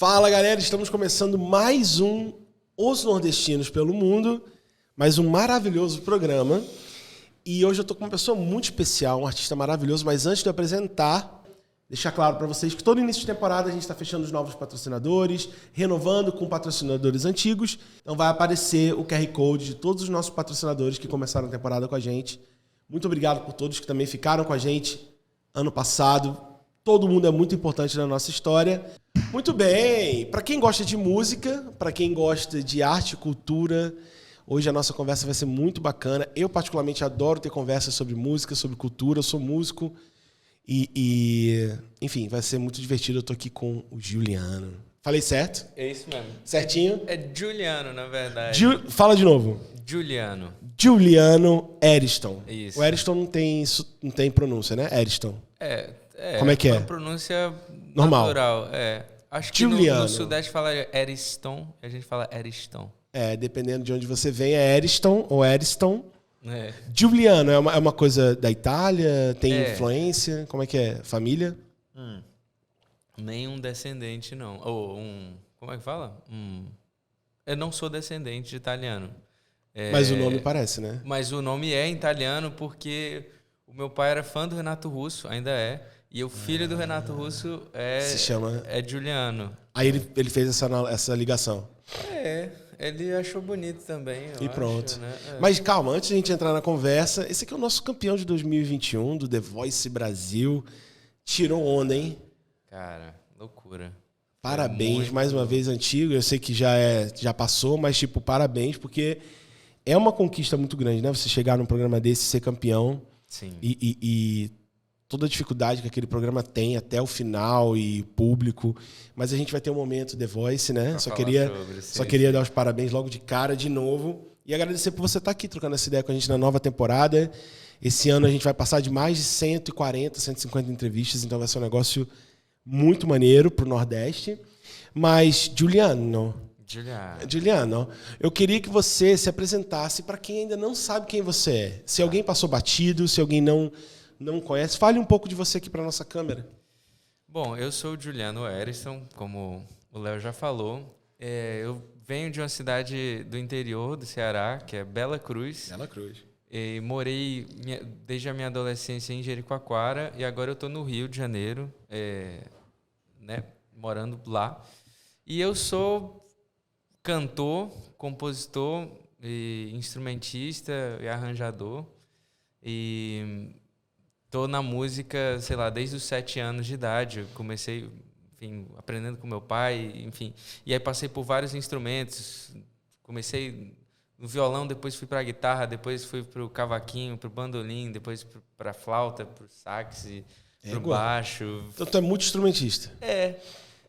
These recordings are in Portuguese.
Fala, galera, estamos começando mais um Os Nordestinos pelo Mundo, mais um maravilhoso programa. E hoje eu estou com uma pessoa muito especial, um artista maravilhoso, mas antes de eu apresentar, deixar claro para vocês que todo início de temporada a gente está fechando os novos patrocinadores, renovando com patrocinadores antigos. Então vai aparecer o QR Code de todos os nossos patrocinadores que começaram a temporada com a gente. Muito obrigado por todos que também ficaram com a gente ano passado. Todo mundo é muito importante na nossa história. Muito bem, para quem gosta de música, para quem gosta de arte e cultura, hoje a nossa conversa vai ser muito bacana. Eu particularmente adoro ter conversas sobre música, sobre cultura, eu sou músico enfim, vai ser muito divertido. Eu tô aqui com o Juliano. Falei certo? É isso mesmo. Certinho? É Juliano, na verdade. Fala de novo. Juliano. Juliano Eriston. Isso. O Eriston não tem pronúncia, né? Eriston. Como é que é? Uma pronúncia Normal. natural. Acho que no Sudeste fala Eriston, a gente fala Eriston. Dependendo de onde você vem, é Eriston ou Eriston. É. Juliano é uma coisa da Itália? Tem influência? Como é que é? Família? Nenhum descendente, não. Como é que fala? Eu não sou descendente de italiano. Mas o nome parece, né? Mas o nome é italiano porque o meu pai era fã do Renato Russo, ainda é. E o filho do Renato Russo se chama... é Juliano. Aí ele fez essa ligação. Ele achou bonito também. E pronto. Acho, né? Mas calma, antes de a gente entrar na conversa, esse aqui é o nosso campeão de 2021 do The Voice Brasil. Tirou onda, hein? Cara, loucura. Parabéns, mais uma vez, antigo. Eu sei que já passou, mas tipo, parabéns, porque é uma conquista muito grande, né? Você chegar num programa desse e ser campeão. Sim. E toda a dificuldade que aquele programa tem até o final e público. Mas a gente vai ter um momento The Voice, né? Só queria dar os parabéns logo de cara, de novo. E agradecer por você estar aqui trocando essa ideia com a gente na nova temporada. Esse ano a gente vai passar de mais de 140, 150 entrevistas, então vai ser um negócio muito maneiro pro Nordeste. Mas, Juliano, eu queria que você se apresentasse para quem ainda não sabe quem você é. Se alguém passou batido, se alguém não conhece, fale um pouco de você aqui para nossa câmera. Bom, eu sou o Juliano Eriston, como o Léo já falou. Eu venho de uma cidade do interior do Ceará, que é Bela Cruz. Bela Cruz. E morei desde a minha adolescência em Jericoacoara e agora eu estou no Rio de Janeiro, né, morando lá. E eu sou cantor, compositor, e instrumentista e arranjador. E tô na música, sei lá, desde os 7 anos de idade. Eu comecei, enfim, aprendendo com meu pai, enfim. E aí passei por vários instrumentos. Comecei no violão, depois fui para a guitarra, depois fui para o cavaquinho, para o bandolim, depois para a flauta, para o sax, para o baixo. Então tu é multi-instrumentista.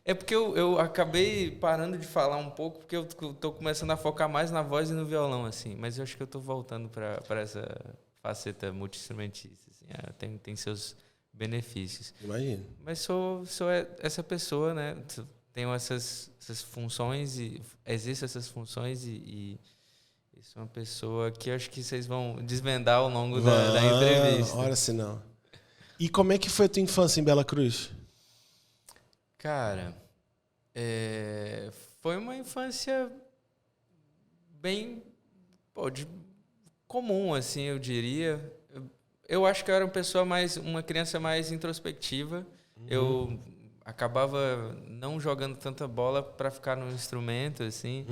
É porque eu acabei parando de falar um pouco, porque eu tô começando a focar mais na voz e no violão, assim. Mas eu acho que eu tô voltando para essa faceta multi-instrumentista. Assim. Tem seus benefícios. Imagino. Mas sou essa pessoa, né? Tenho essas funções e exerço essas funções e sou uma pessoa que eu acho que vocês vão desvendar ao longo da entrevista. Ora se não. E como é que foi a tua infância em Bela Cruz? Cara, foi uma infância bem comum, assim, eu diria. Eu acho que eu era uma criança mais introspectiva. Eu acabava não jogando tanta bola para ficar no instrumento, assim.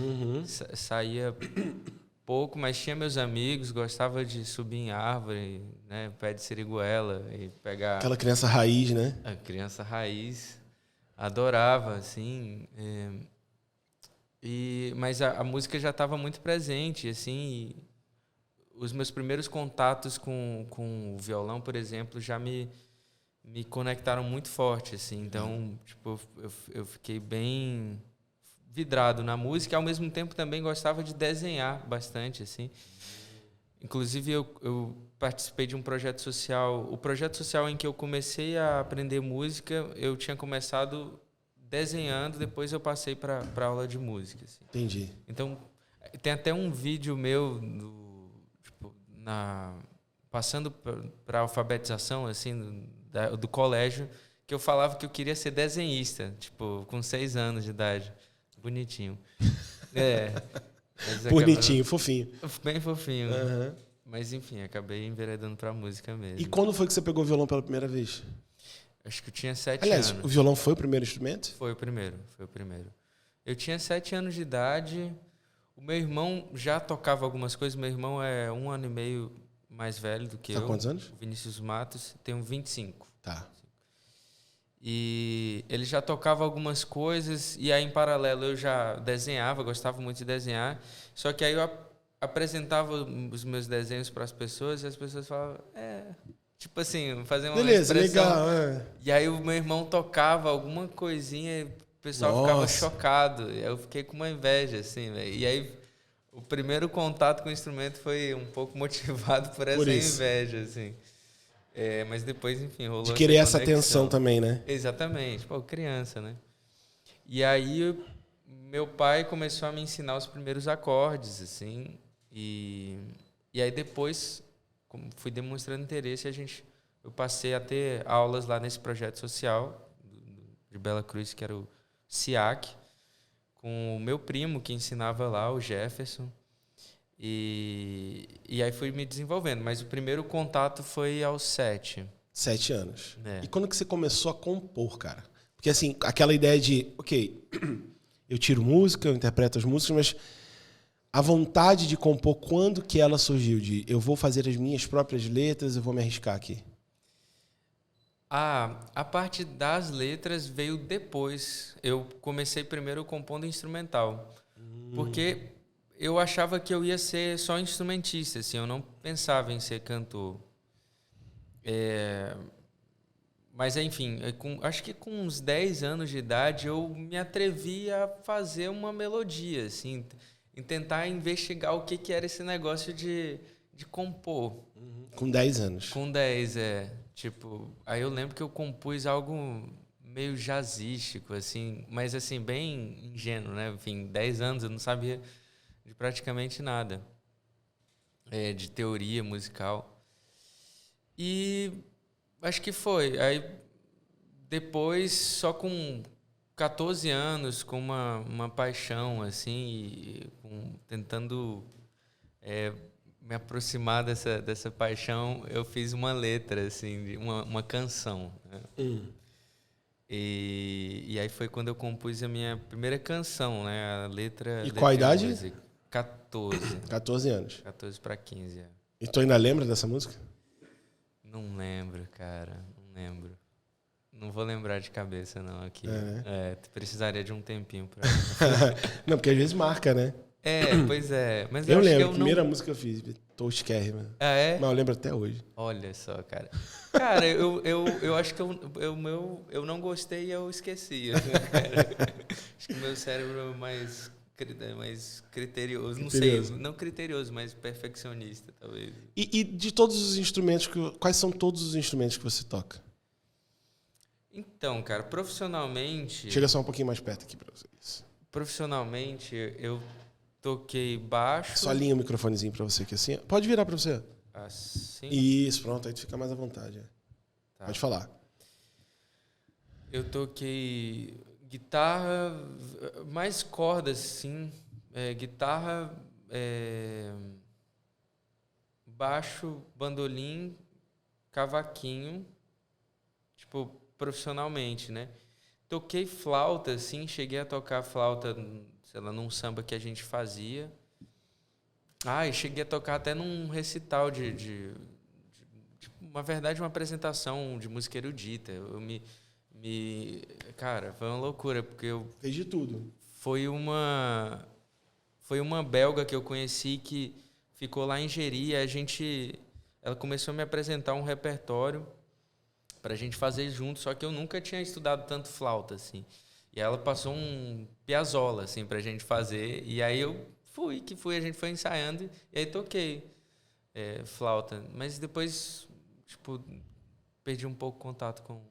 Saía pouco, mas tinha meus amigos, gostava de subir em árvore, né, pé de siriguela e pegar... Aquela criança raiz, né? A criança raiz. Adorava, assim. Mas a música já estava muito presente, assim. E os meus primeiros contatos com o violão, por exemplo, já me conectaram muito forte, assim. Então, tipo, eu fiquei bem vidrado na música. Ao mesmo tempo, também gostava de desenhar bastante, assim. Inclusive, eu participei de um projeto social. O projeto social em que eu comecei a aprender música, eu tinha começado desenhando, depois eu passei para aula de música. Assim. Entendi. Então, tem até um vídeo meu passando para a alfabetização assim, do colégio, porque eu falava que eu queria ser desenhista, tipo, com 6 anos de idade. Bonitinho. Bonitinho, fofinho. Bem fofinho. Uhum. Mas, enfim, acabei enveredando pra música mesmo. E quando foi que você pegou o violão pela primeira vez? Acho que eu tinha 7 Aliás, anos. o violão foi o primeiro instrumento? Foi o primeiro. Eu tinha 7 anos de idade. O meu irmão já tocava algumas coisas. Meu irmão é 1 ano e meio mais velho do que eu. Tá quantos anos? O Vinícius Matos. Tenho 25. Tá. E ele já tocava algumas coisas. E aí, em paralelo, eu já desenhava. Gostava muito de desenhar. Só que aí eu apresentava os meus desenhos para as pessoas. E as pessoas falavam... Tipo assim, fazer uma Beleza, expressão. legal. E aí o meu irmão tocava alguma coisinha e o pessoal ficava chocado. E aí eu fiquei com uma inveja, assim, velho. E aí o primeiro contato com o instrumento foi um pouco motivado por essa inveja, assim. Mas depois, enfim, rolou de querer essa atenção também, né? Exatamente. Pô, criança, né? E aí meu pai começou a me ensinar os primeiros acordes, assim. E aí depois... fui demonstrando interesse e eu passei a ter aulas lá nesse projeto social de Bela Cruz, que era o SIAC, com o meu primo que ensinava lá, o Jefferson. E aí fui me desenvolvendo, mas o primeiro contato foi aos 7. 7 anos. É. E quando que você começou a compor, cara? Porque assim, aquela ideia de, ok, eu tiro música, eu interpreto as músicas, mas a vontade de compor, quando que ela surgiu? De eu vou fazer as minhas próprias letras, eu vou me arriscar aqui? A parte das letras veio depois. Eu comecei primeiro compondo instrumental. Porque eu achava que eu ia ser só instrumentista, assim, eu não pensava em ser cantor. Mas, enfim, acho que com uns 10 anos de idade eu me atrevi a fazer uma melodia, assim, em tentar investigar o que era esse negócio de compor. Com 10 anos. Com 10, Tipo, aí eu lembro que eu compus algo meio jazzístico, assim, mas assim, bem ingênuo, né? Enfim, 10 anos eu não sabia de praticamente nada de teoria musical. E acho que foi. Aí depois, só com 14 anos, com uma paixão, assim, tentando me aproximar dessa paixão, eu fiz uma letra, assim, uma canção. Né? E aí foi quando eu compus a minha primeira canção, né? A letra... E qual a idade? Música. 14. 14 anos. 14 para 15, E tu ainda lembra dessa música? Não lembro, cara. Não lembro. Não vou lembrar de cabeça, não, aqui. Precisaria de um tempinho pra... Não, porque às vezes marca, né? Pois é. Mas eu acho lembro, que a primeira música que eu fiz, Toastkerry. Ah, é? Mas eu lembro até hoje. Olha só, cara. Cara, eu acho que eu não gostei e eu esqueci. Acho que o meu cérebro é mais criterioso. Não sei, não criterioso, mas perfeccionista, talvez. E de todos os instrumentos, quais são todos os instrumentos que você toca? Então, cara, profissionalmente... Chega só um pouquinho mais perto aqui pra vocês. Profissionalmente, eu toquei baixo... Só alinha o microfonezinho pra você aqui assim. Pode virar pra você. Assim? Isso, pronto, aí tu fica mais à vontade. Tá. Pode falar. Eu toquei guitarra, mais cordas, sim. Guitarra, baixo, bandolim, cavaquinho, tipo, profissionalmente, né? Toquei flauta, assim, cheguei a tocar flauta, sei lá, num samba que a gente fazia. E cheguei a tocar até num recital na verdade, uma apresentação de música erudita. Cara, foi uma loucura, porque eu... Fez de tudo. Foi uma belga que eu conheci que ficou lá em Jeri. Ela começou a me apresentar um repertório pra gente fazer junto, só que eu nunca tinha estudado tanto flauta, assim. E ela passou um Piazzolla, assim, pra gente fazer. E aí eu a gente foi ensaiando e aí toquei flauta. Mas depois, tipo, perdi um pouco o contato com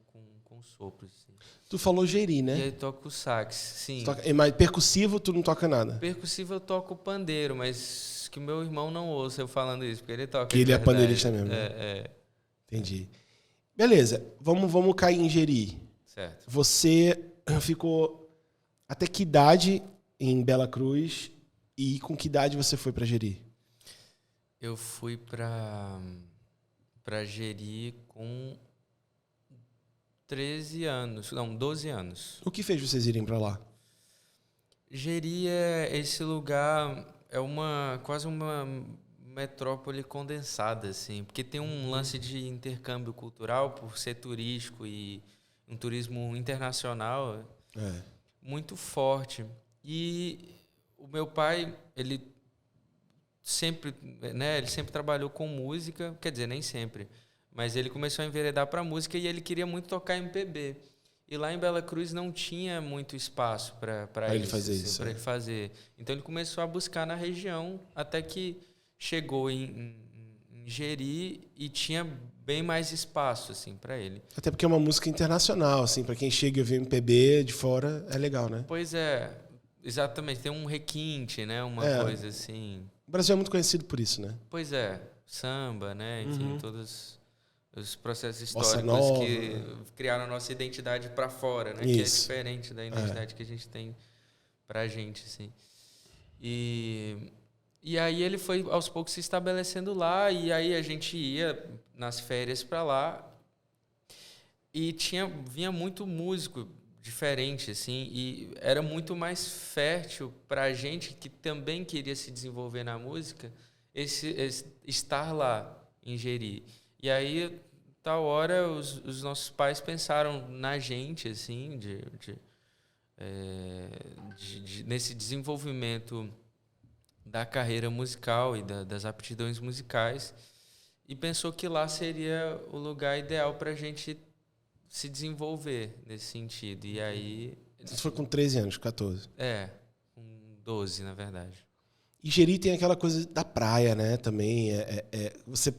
sopros. Assim. Tu falou Jeri, né? E aí toco sax, sim. Mas percussivo tu não toca nada? Percussivo eu toco pandeiro, mas que o meu irmão não ouça eu falando isso, porque ele toca. Que ele é pandeirista mesmo. É. Entendi. Beleza, vamos cair em Jeri. Certo. Você ficou até que idade em Bela Cruz e com que idade você foi para Jeri? Eu fui para Jeri com 13 anos, não, 12 anos. O que fez vocês irem para lá? Jeri é esse lugar, é quase uma metrópole condensada, assim, porque tem um lance de intercâmbio cultural por ser turístico e um turismo internacional muito forte. E o meu pai, ele sempre trabalhou com música, quer dizer, nem sempre, mas ele começou a enveredar para música e ele queria muito tocar MPB. E lá em Bela Cruz não tinha muito espaço para ele fazer isso. Para ele fazer. Então ele começou a buscar na região até que chegou em Jeri e tinha bem mais espaço assim para ele. Até porque é uma música internacional, assim, para quem chega e vê MPB de fora, é legal, né? Pois é, exatamente, tem um requinte, né, uma coisa assim. O Brasil é muito conhecido por isso, né? Pois é, samba, né, enfim, todos os processos Bossa históricos nova, que criaram a nossa identidade para fora, né, que é diferente da identidade que a gente tem pra gente, assim. E aí ele foi aos poucos se estabelecendo lá, e aí a gente ia nas férias para lá e vinha muito músico diferente, assim, e era muito mais fértil para a gente que também queria se desenvolver na música esse estar lá em Jeri. E aí, tal hora, os nossos pais pensaram na gente, assim, nesse desenvolvimento da carreira musical e das aptidões musicais, e pensou que lá seria o lugar ideal para a gente se desenvolver nesse sentido. E aí... Você foi com 13 anos, 14? Com 12, na verdade. E Jeri tem aquela coisa da praia, né, também. Você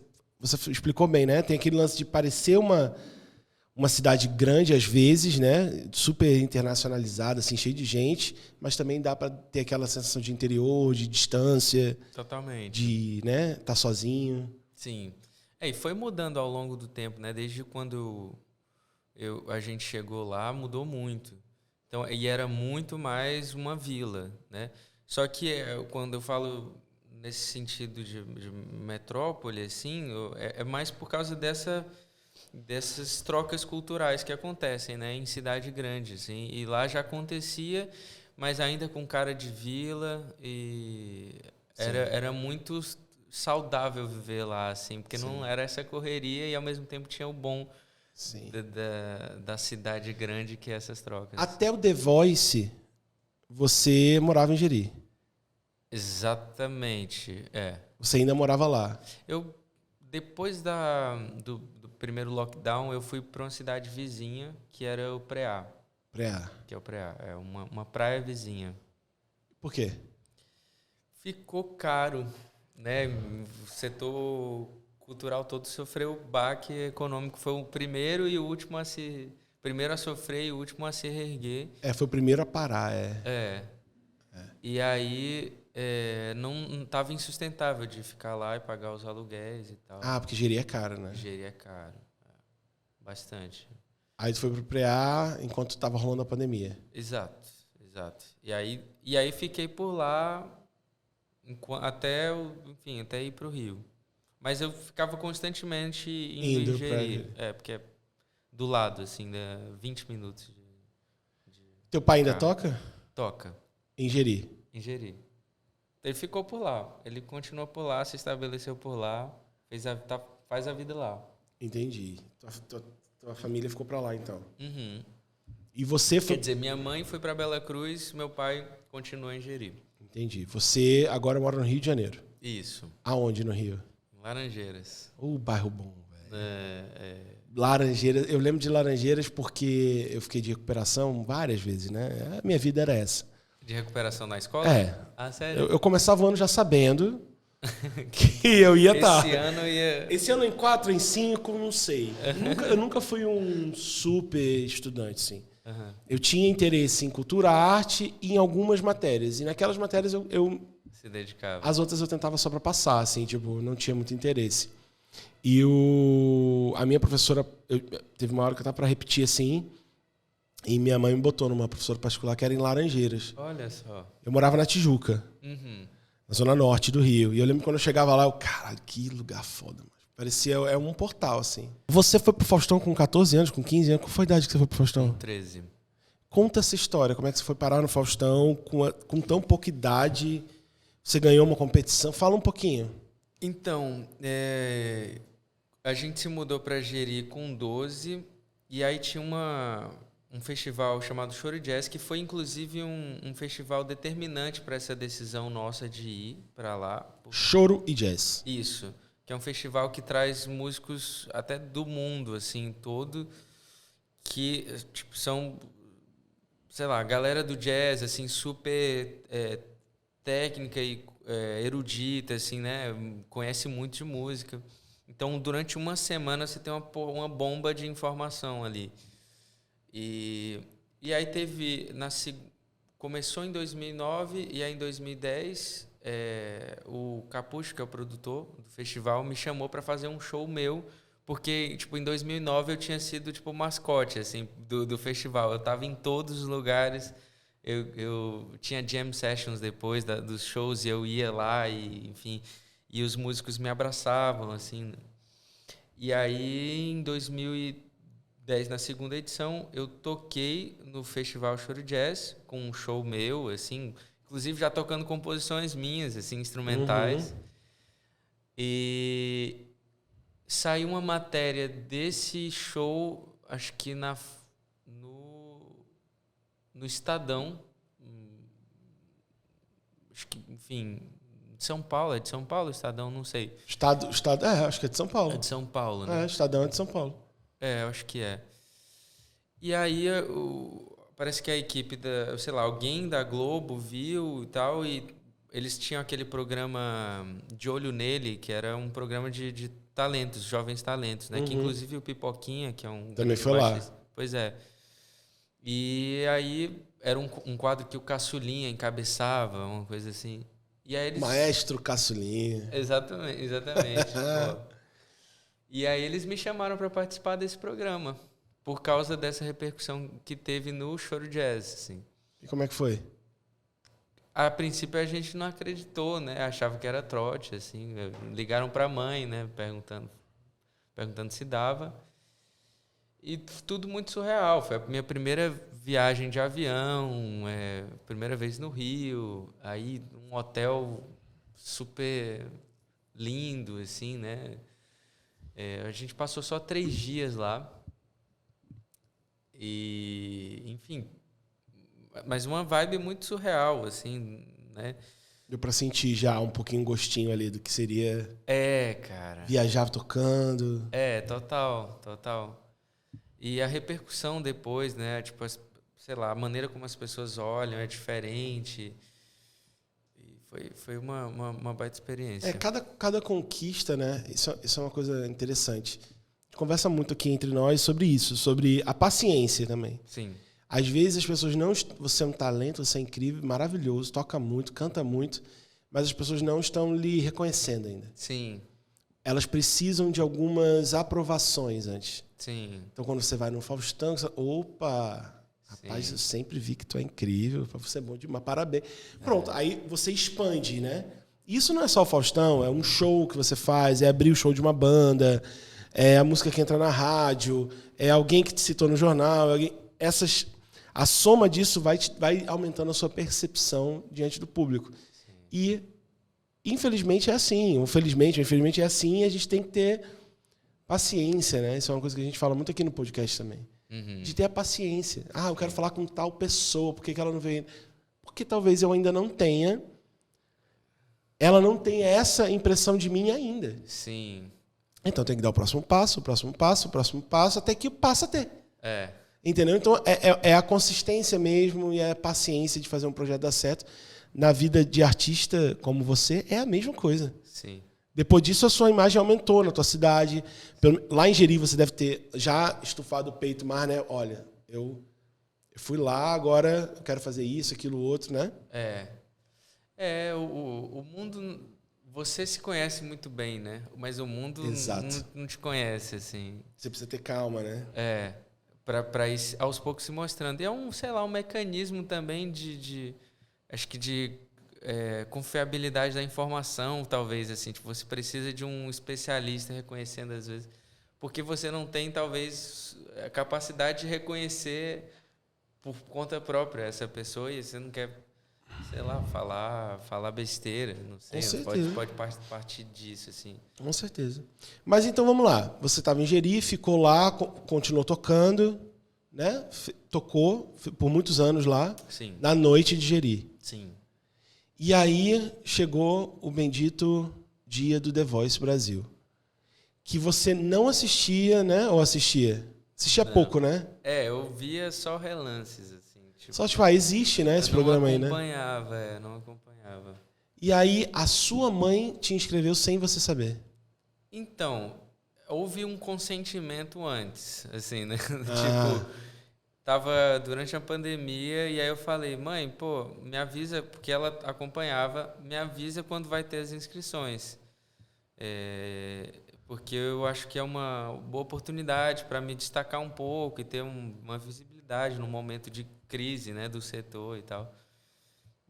explicou bem, né? Tem aquele lance de parecer uma cidade grande, às vezes, né? Super internacionalizada, assim, cheia de gente, mas também dá para ter aquela sensação de interior, de distância. Totalmente. De, né, tá sozinho. Sim. E foi mudando ao longo do tempo, né? Desde quando a gente chegou lá, mudou muito. Então, e era muito mais uma vila, né? Só que quando eu falo nesse sentido de metrópole, assim, é mais por causa dessas trocas culturais que acontecem, né, em cidade grande, assim, e lá já acontecia, mas ainda com cara de vila, e era muito saudável viver lá, assim, porque não era essa correria e ao mesmo tempo tinha o bom da cidade grande, que é essas trocas. Até o The Voice, você morava em Jeri. Exatamente, Você ainda morava lá. Depois do primeiro lockdown, eu fui para uma cidade vizinha, que era o Preá. Preá. Que é o Preá, é uma praia vizinha. Por quê? Ficou caro, né? O setor cultural todo sofreu o baque econômico. Foi o primeiro e o último primeiro a sofrer e o último a se reerguer. Foi o primeiro a parar, E aí não estava insustentável de ficar lá e pagar os aluguéis e tal. Porque Jeri é caro, né? Jeri é caro. Bastante. Aí tu foi pro Preá enquanto estava rolando a pandemia. Exato. E aí fiquei por lá até ir pro Rio. Mas eu ficava constantemente indo em Jeri. Porque é do lado, assim, 20 minutos. Teu pai ainda toca? Toca. Em Jeri? Em Jeri. Ele ficou por lá. Ele continuou por lá, se estabeleceu por lá, faz a vida lá. Entendi. Tua família ficou pra lá, então. Uhum. E você foi... Quer dizer, minha mãe foi pra Bela Cruz, meu pai continuou em Jeri. Entendi. Você agora mora no Rio de Janeiro? Isso. Aonde no Rio? Laranjeiras. Bairro bom, velho. Laranjeiras. Eu lembro de Laranjeiras porque eu fiquei de recuperação várias vezes, né? A minha vida era essa. De recuperação na escola? Ah, sério? Eu começava o ano já sabendo que eu ia estar. Esse ano em 4, em 5, não sei. Eu nunca fui um super estudante, assim. Uhum. Eu tinha interesse em cultura, arte e em algumas matérias. E naquelas matérias eu se dedicava. As outras eu tentava só para passar, assim, tipo, não tinha muito interesse. E a minha professora, teve uma hora que eu estava para repetir, assim, E minha mãe me botou numa professora particular que era em Laranjeiras. Olha só. Eu morava na Tijuca, Uhum. na zona norte do Rio. E eu lembro que quando eu chegava lá, caralho, que lugar foda, mano. Parecia um portal, assim. Você foi pro Faustão com 14 anos, com 15 anos? Qual foi a idade que você foi pro Faustão? 13. Conta essa história. Como é que você foi parar no Faustão com tão pouca idade? Você ganhou uma competição? Fala um pouquinho. Então, a gente se mudou para Jeri com 12 e aí tinha um festival chamado Choro Jazz, que foi inclusive um festival determinante para essa decisão nossa de ir para lá. Choro e Jazz. Isso, que é um festival que traz músicos até do mundo, assim, todo, que tipo, são, sei lá, galera do jazz, assim, super técnica e erudita, assim, né? Conhece muito de música. Então, durante uma semana, você tem uma bomba de informação ali. E aí teve... Começou em 2009 e aí em 2010, o Capucho, que é o produtor do festival, me chamou para fazer um show meu, porque, tipo, em 2009 eu tinha sido, tipo, o mascote, assim, do festival. Eu estava em todos os lugares. Eu tinha jam sessions depois dos shows e eu ia lá e, enfim, e os músicos me abraçavam, assim. E aí, em 2010, na segunda edição, eu toquei no Festival Choro Jazz com um show meu, assim, inclusive já tocando composições minhas, assim, instrumentais. Uhum. E saiu uma matéria desse show, acho que no Estadão, acho que, enfim, de São Paulo, é de São Paulo o Estadão, não sei. Estado, acho que é de São Paulo. É de São Paulo, né? Estadão é de São Paulo. Eu acho que é. E aí, parece que a equipe sei lá, alguém da Globo viu e tal, e eles tinham aquele programa De Olho Nele, que era um programa de talentos, jovens talentos, né? Uhum. Que inclusive o Pipoquinha, que é um... Também foi lá. Pois é. E aí era um quadro que o Caçulinha encabeçava, uma coisa assim. E aí Maestro Caçulinha. Exatamente. Pô. E aí eles me chamaram para participar desse programa, por causa dessa repercussão que teve no Choro Jazz, assim. E como é que foi? A princípio a gente não acreditou, né? Achava que era trote, assim. Ligaram para a mãe, né? Perguntando se dava. E tudo muito surreal. Foi a minha primeira viagem de avião, primeira vez no Rio, aí um hotel super lindo, assim, né? A gente passou só 3 dias lá. E, enfim, mas uma vibe muito surreal, assim, né? Deu pra sentir já um pouquinho gostinho ali do que seria... cara. Viajar tocando. Total. E a repercussão depois, né? Tipo, sei lá, a maneira como as pessoas olham é diferente. E foi uma baita experiência. Cada conquista, né? Isso é uma coisa interessante. A gente conversa muito aqui entre nós sobre isso, sobre a paciência também. Sim. Às vezes as pessoas não... Você é um talento, você é incrível, maravilhoso, toca muito, canta muito, mas as pessoas não estão lhe reconhecendo ainda. Sim. Elas precisam de algumas aprovações antes. Sim. Então, quando você vai no Faustão, você... Opa! Rapaz, eu sempre vi que tu é incrível, você é bom demais, parabéns. Pronto, aí você expande, né? Isso não é só o Faustão, é um show que você faz, é abrir o show de uma banda, é a música que entra na rádio, é alguém que te citou no jornal, a soma disso vai aumentando a sua percepção diante do público. Sim. E, infelizmente, é assim. Infelizmente é assim, e a gente tem que ter paciência, né? Isso é uma coisa que a gente fala muito aqui no podcast também. Uhum. De ter a paciência. Eu quero falar com tal pessoa, por que ela não veio? Porque talvez eu ainda não tenha... Ela não tem essa impressão de mim ainda. Sim. Então tem que dar o próximo passo, até que passa a ter. Entendeu? Então é a consistência mesmo e a paciência de fazer um projeto dar certo. Na vida de artista como você, é a mesma coisa. Sim. Depois disso, a sua imagem aumentou na tua cidade. Lá em Jeri, você deve ter já estufado o peito mais, né? Olha, eu fui lá, agora eu quero fazer isso, aquilo, outro, né? O mundo... Você se conhece muito bem, né? Mas o mundo não te conhece, assim. Você precisa ter calma, né? para ir aos poucos se mostrando. E é sei lá, um mecanismo também acho que de confiabilidade da informação, talvez, assim, tipo, você precisa de um especialista reconhecendo às vezes, porque você não tem, talvez, a capacidade de reconhecer por conta própria essa pessoa e você não quer, sei lá, falar besteira, não sei, Com certeza. pode partir disso, assim. Com certeza. Mas então vamos lá. Você estava em Jeri, ficou lá, continuou tocando, né? Tocou por muitos anos lá, Sim. na noite de Jeri. Sim. E aí chegou o bendito dia do The Voice Brasil. Que você não assistia, né? Ou assistia? Assistia pouco, né? Eu via só relances, assim. Tipo, Só, tipo, existe, né, esse programa aí, né? Não acompanhava. E aí a sua mãe te inscreveu sem você saber. Então, houve um consentimento antes, assim, né? Tipo, tava durante a pandemia e aí eu falei, mãe, pô, me avisa, porque ela acompanhava, me avisa quando vai ter as inscrições. Porque eu acho que é uma boa oportunidade para me destacar um pouco e ter uma visibilidade num momento de crise, né, do setor e tal.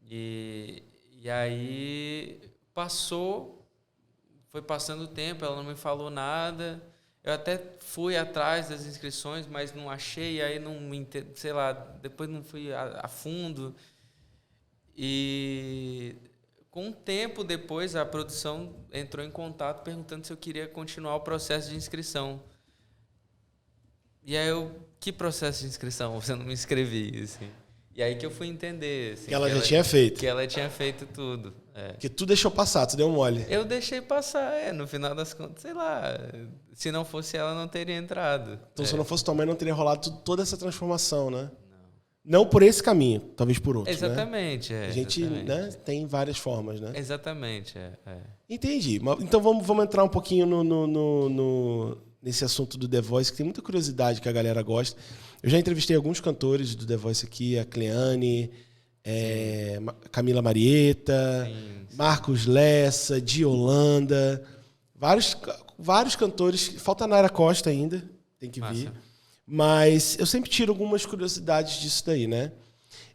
E aí foi passando o tempo, ela não me falou nada. Eu até fui atrás das inscrições, mas não achei, aí não sei lá, depois não fui a fundo. E com um tempo depois, a produção entrou em contato perguntando se eu queria continuar o processo de inscrição. E aí que processo de inscrição? Você não me inscrevi, assim. E aí que eu fui entender. Assim, que ela já tinha feito. Que ela tinha feito tudo. Que tu deixou passar, tu deu mole. Eu deixei passar, no final das contas, sei lá. Se não fosse ela, não teria entrado. Então, se não fosse tua mãe, não teria rolado toda essa transformação, né? Não por esse caminho, talvez por outro. Exatamente, né? A gente, exatamente. Né, tem várias formas, né? Exatamente, Entendi. Então vamos entrar um pouquinho nesse assunto do The Voice, que tem muita curiosidade que a galera gosta. Eu já entrevistei alguns cantores do The Voice aqui, a Cleane, Camila Marieta, sim. Marcos Lessa, Di Holanda, vários cantores. Falta a Nara Costa ainda, tem que vir. Mas eu sempre tiro algumas curiosidades disso daí, né?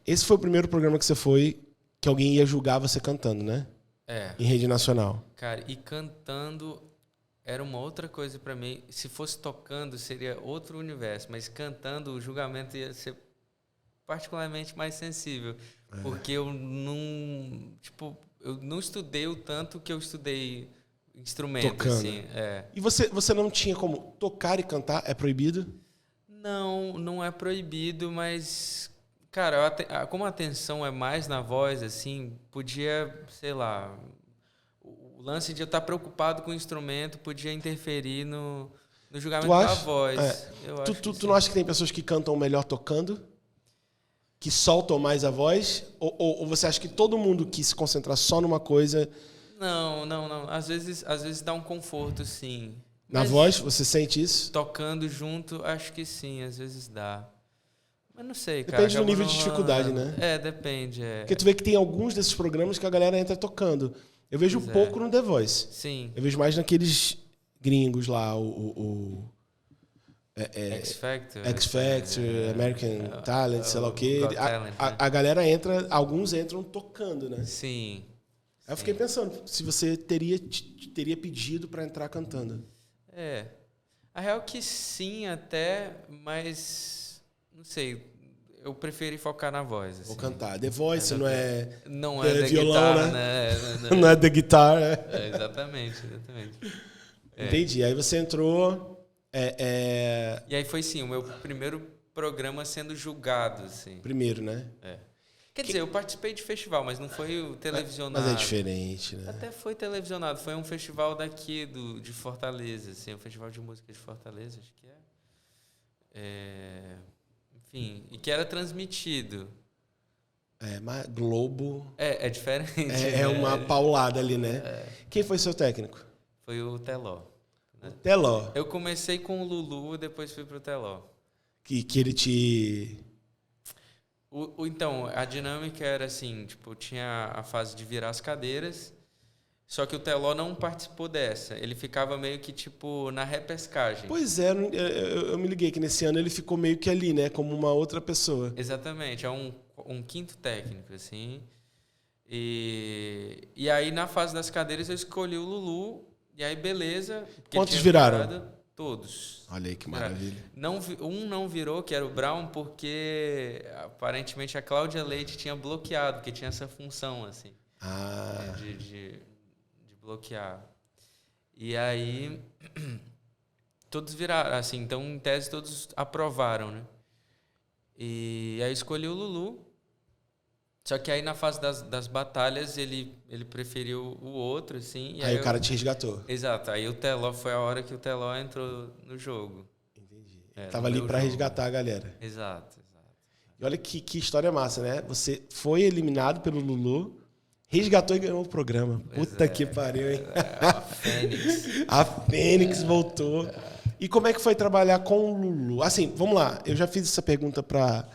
Esse foi o primeiro programa que você foi, que alguém ia julgar você cantando, né? Em rede nacional. Cara, e cantando era uma outra coisa pra mim. Se fosse tocando, seria outro universo. Mas cantando, o julgamento ia ser particularmente mais sensível. Porque eu não estudei o tanto que eu estudei instrumento. Tocando. Assim, E você não tinha como tocar e cantar? É proibido? Não é proibido, mas, cara, como a atenção é mais na voz, assim, podia, sei lá, o lance de eu estar preocupado com o instrumento podia interferir no julgamento da voz. Tu não acha que tem pessoas que cantam melhor tocando? Que soltam mais a voz? Ou você acha que todo mundo que se concentrar só numa coisa... Não. Às vezes dá um conforto, sim. Na voz, você sente isso? Tocando junto, acho que sim, às vezes dá. Mas não sei, cara. Depende do nível de dificuldade, né? Depende. Porque tu vê que tem alguns desses programas que a galera entra tocando. Eu vejo pouco no The Voice. Sim. Eu vejo mais naqueles gringos lá, X Factor, American Talent, sei lá o quê. Talent, a galera entra, alguns entram tocando, né? Sim. Aí eu fiquei pensando, se você teria pedido pra entrar cantando. A real que sim até, mas não sei, eu preferi focar na voz. Assim. Vou cantar. The Voice não é violão, guitarra, né? Não é the guitar, né? Exatamente. Entendi. Aí você entrou... E aí foi sim, o meu primeiro programa sendo julgado. Assim. Primeiro, né? Quer dizer, eu participei de festival, mas não foi o televisionado. Mas é diferente, né? Até foi televisionado. Foi um festival daqui de Fortaleza, assim, um festival de música de Fortaleza, acho que enfim, e que era transmitido. Mas Globo... É diferente. É uma paulada ali, né? Quem foi seu técnico? Foi o Teló. Né? Teló. Eu comecei com o Lulu, depois fui pro Teló. Que ele te... Então, a dinâmica era assim, tipo, tinha a fase de virar as cadeiras, Só que o Teló não participou dessa. Ele ficava meio que, tipo, na repescagem. Pois é, eu me liguei que nesse ano ele ficou meio que ali, né? Como uma outra pessoa. Exatamente, é um quinto técnico, assim. E aí, na fase das cadeiras, eu escolhi o Lulu. E aí, beleza. Quantos viraram? Todos. Olha aí que maravilha. Um não virou, que era o Brown, porque aparentemente a Cláudia Leite tinha bloqueado, que tinha essa função, assim. De bloquear. E aí, todos viraram, assim, então, em tese, todos aprovaram, né? E aí eu escolhi o Lulu. Só que aí, na fase das batalhas, ele preferiu o outro, assim. E aí o cara te resgatou. Exato. Aí o Teló, foi a hora que o Teló entrou no jogo. Entendi. Tava ali pra resgatar a galera. Exato. E olha que história massa, né? Você foi eliminado pelo Lulu, resgatou e ganhou o programa. Puta que pariu, hein? A Fênix. A Fênix voltou. E como é que foi trabalhar com o Lulu? Assim, vamos lá. Eu já fiz essa pergunta para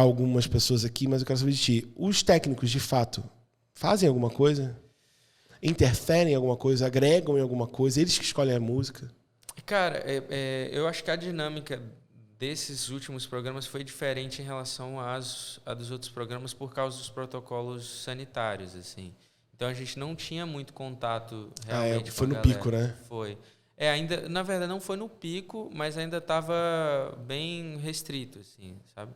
algumas pessoas aqui, mas eu quero saber de ti. Os técnicos, de fato, fazem alguma coisa? Interferem em alguma coisa? Agregam em alguma coisa? Eles que escolhem a música? Cara, eu acho que a dinâmica desses últimos programas foi diferente em relação a dos outros programas por causa dos protocolos sanitários, assim. Então a gente não tinha muito contato realmente foi com a no galera. pico, né? Foi. Ainda, na verdade, não foi no pico, mas ainda estava bem restrito, assim, sabe?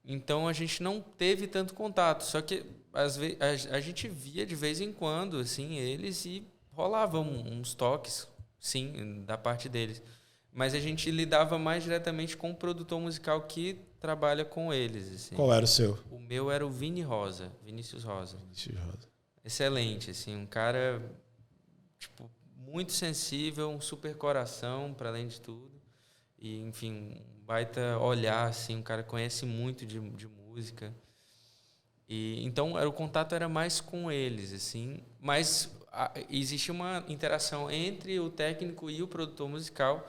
Então a gente não teve tanto contato. Só que às vezes a gente via de vez em quando, assim, eles e rolavam uns toques, sim, da parte deles. Mas a gente lidava mais diretamente com o produtor musical que trabalha com eles. Assim. Qual era o seu? O meu era o Vinícius Rosa. Vinícius Rosa. Excelente, assim, um cara tipo, muito sensível, um super coração, para além de tudo. E, enfim, um baita olhar, assim, um cara que conhece muito de música. E, então, o contato era mais com eles, assim, mas existe uma interação entre o técnico e o produtor musical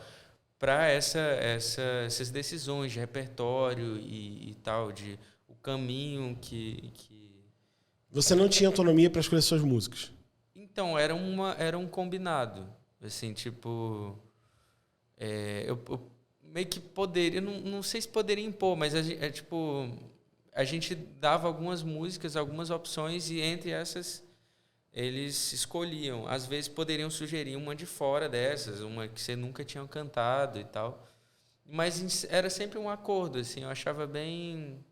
para essas decisões de repertório e tal, de o caminho que... Você não tinha autonomia para escolher suas músicas? Então, era um combinado. Assim, tipo... eu meio que poderia... Não sei se poderia impor, mas a gente dava algumas músicas, algumas opções, e entre essas eles escolhiam. Às vezes poderiam sugerir uma de fora dessas, uma que você nunca tinha cantado e tal. Mas era sempre um acordo, assim. Eu achava bem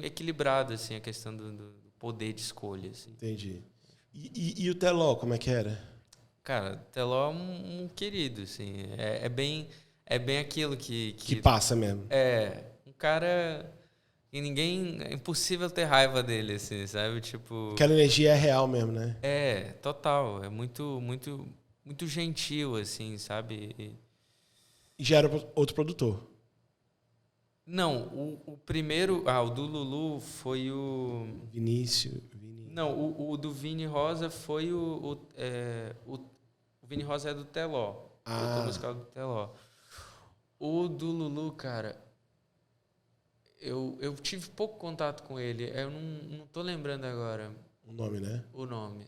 equilibrado, assim, a questão do poder de escolha. Assim. Entendi. E o Teló, como é que era? Cara, o Teló é um querido, assim. É bem aquilo que passa mesmo. Um cara... E é impossível ter raiva dele, assim, sabe? Tipo... Aquela energia é real mesmo, né? Total. É muito, muito, muito gentil, assim, sabe? E já era outro produtor? Não, o primeiro... o do Lulu foi o... Vinícius. Não, o do Vini Rosa foi o Vini Rosa é do Teló. O produtor musical do Teló. O do Lulu, cara... Eu tive pouco contato com ele. Eu não tô lembrando agora. O nome, né? O nome,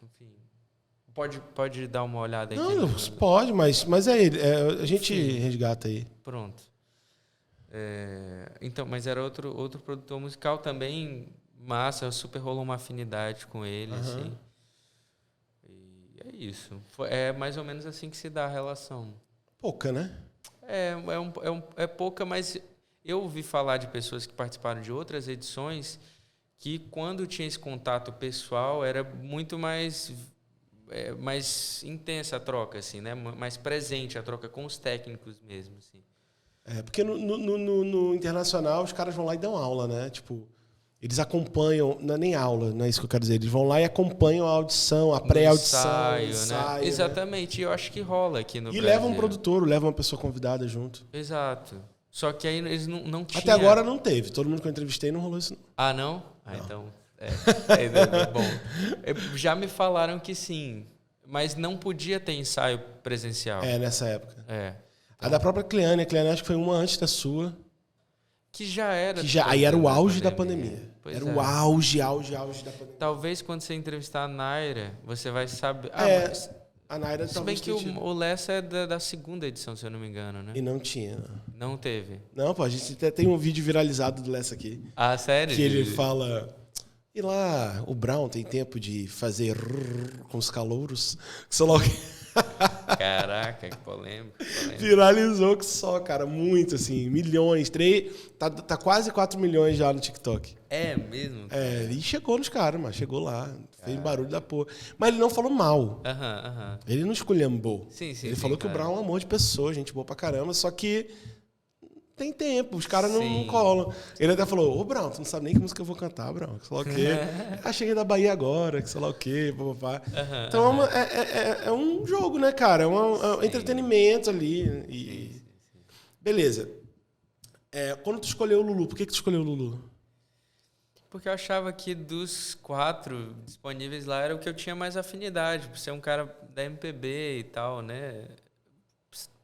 Enfim. Pode dar uma olhada aqui. Não, pode, mas é ele. A gente resgata aí. Pronto. Então, mas era outro produtor musical também massa. Super rolou uma afinidade com ele, assim. E é isso. É mais ou menos assim que se dá a relação. Pouca, né? É pouca, mas... Eu ouvi falar de pessoas que participaram de outras edições que, quando tinha esse contato pessoal, era muito mais intensa a troca, assim, né? Mais presente a troca com os técnicos mesmo. Assim. Porque no internacional os caras vão lá e dão aula, né? Tipo, eles acompanham, não é nem aula, não é isso que eu quero dizer. Eles vão lá e acompanham a audição, a pré-audição, ensaio, né? Exatamente, eu acho que rola aqui no Brasil. E leva um produtor, leva uma pessoa convidada junto. Exato. Só que aí eles não tinham... Até agora não teve. Todo mundo que eu entrevistei não rolou isso. Ah, não? Não. Então... Bom, já me falaram que sim, mas não podia ter ensaio presencial. Nessa época. Então... A da própria Cleane. A Cleane acho que foi uma antes da sua. Que já era. Aí era o auge da pandemia. Pois era é. o auge da pandemia. Talvez quando você entrevistar a Naira, você vai saber... mas, a Naira se bem talvez que o Lessa é da segunda edição, se eu não me engano, né? E não tinha. Não teve. Não, pô, a gente até tem um vídeo viralizado do Lessa aqui. Ah, sério? Que ele fala... E lá, o Brown tem tempo de fazer com os calouros? Sei lá o quê. Caraca, que polêmico. Viralizou que só, cara. Muito, assim. Milhões. Tá quase 4 milhões já no TikTok. É mesmo? Cara? E chegou nos caras, mas chegou lá. Fez barulho da porra. Mas ele não falou mal. Ele não esculhambou. Sim, ele falou que o Brown é um amor de pessoa, gente boa pra caramba, só que tem tempo, os caras não colam. Ele até falou, ô Brown, tu não sabe nem que música eu vou cantar, Brown, que sei lá o quê. Cheguei da Bahia agora, que sei lá o quê, papapá. Então é um jogo, né, cara? É um entretenimento ali. Beleza. Quando tu escolheu o Lulu, por que tu escolheu o Lulu? Porque eu achava que dos 4 disponíveis lá era o que eu tinha mais afinidade, por ser um cara da MPB e tal, né?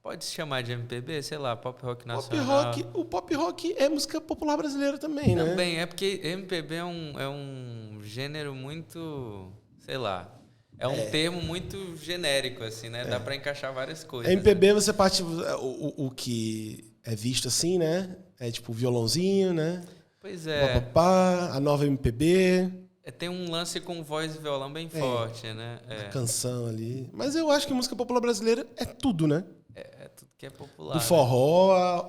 Pode se chamar de MPB, sei lá, pop rock nacional. O pop rock é música popular brasileira também, né? Também, é porque MPB é um gênero muito, sei lá, é um termo muito genérico, assim, né? Dá pra encaixar várias coisas. MPB você parte, o que é visto assim, né? É tipo violãozinho, né? Pois é. A nova MPB. Tem um lance com voz e violão bem forte, né? A canção ali. Mas eu acho que música popular brasileira é tudo, né? É tudo que é popular. Do forró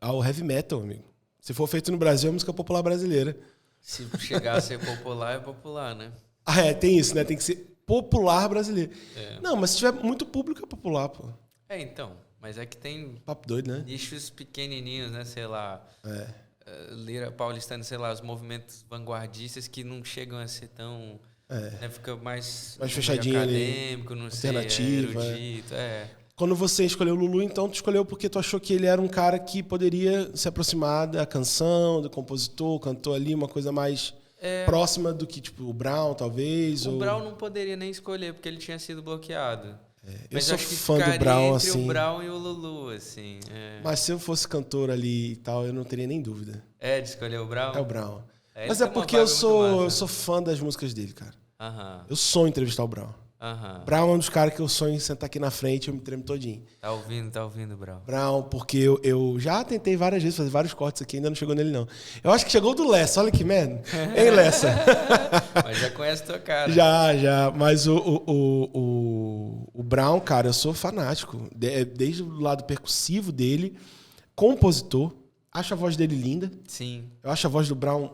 ao heavy metal, amigo. Se for feito no Brasil, é música popular brasileira. Se chegar a ser popular, é popular, né? Tem isso, né? Tem que ser popular brasileiro. Não, mas se tiver muito público, é popular, pô. Então. Mas é que tem... Papo doido, né? Nichos pequenininhos, né? Sei lá... Lira paulistana, sei lá, os movimentos vanguardistas que não chegam a ser tão... Né, fica mais fechadinho acadêmico, ali, não sei, alternativo, erudito, Quando você escolheu o Lulu, então tu escolheu porque tu achou que ele era um cara que poderia se aproximar da canção, do compositor, cantor ali, uma coisa mais próxima do que tipo o Brown, talvez. O Brown não poderia nem escolher porque ele tinha sido bloqueado. Mas eu sou fã do Brown, entre assim. o Brown e o Lulu, assim. Mas se eu fosse cantor ali e tal, eu não teria nem dúvida. De escolher o Brown? É o Brown. Mas é porque eu sou fã das músicas dele, cara. Eu sonho em entrevistar o Brown. Brown é um dos caras que eu sonho em sentar aqui na frente e eu me tremo todinho. Tá ouvindo, Brown. Brown, porque eu já tentei várias vezes fazer vários cortes aqui, ainda não chegou nele, não. Eu acho que chegou do Lessa, olha que merda. Hein, Lessa? Mas já conhece tua cara. Já. Mas o Brown, cara, eu sou fanático. Desde o lado percussivo dele, compositor. Acho a voz dele linda. Sim. Eu acho a voz do Brown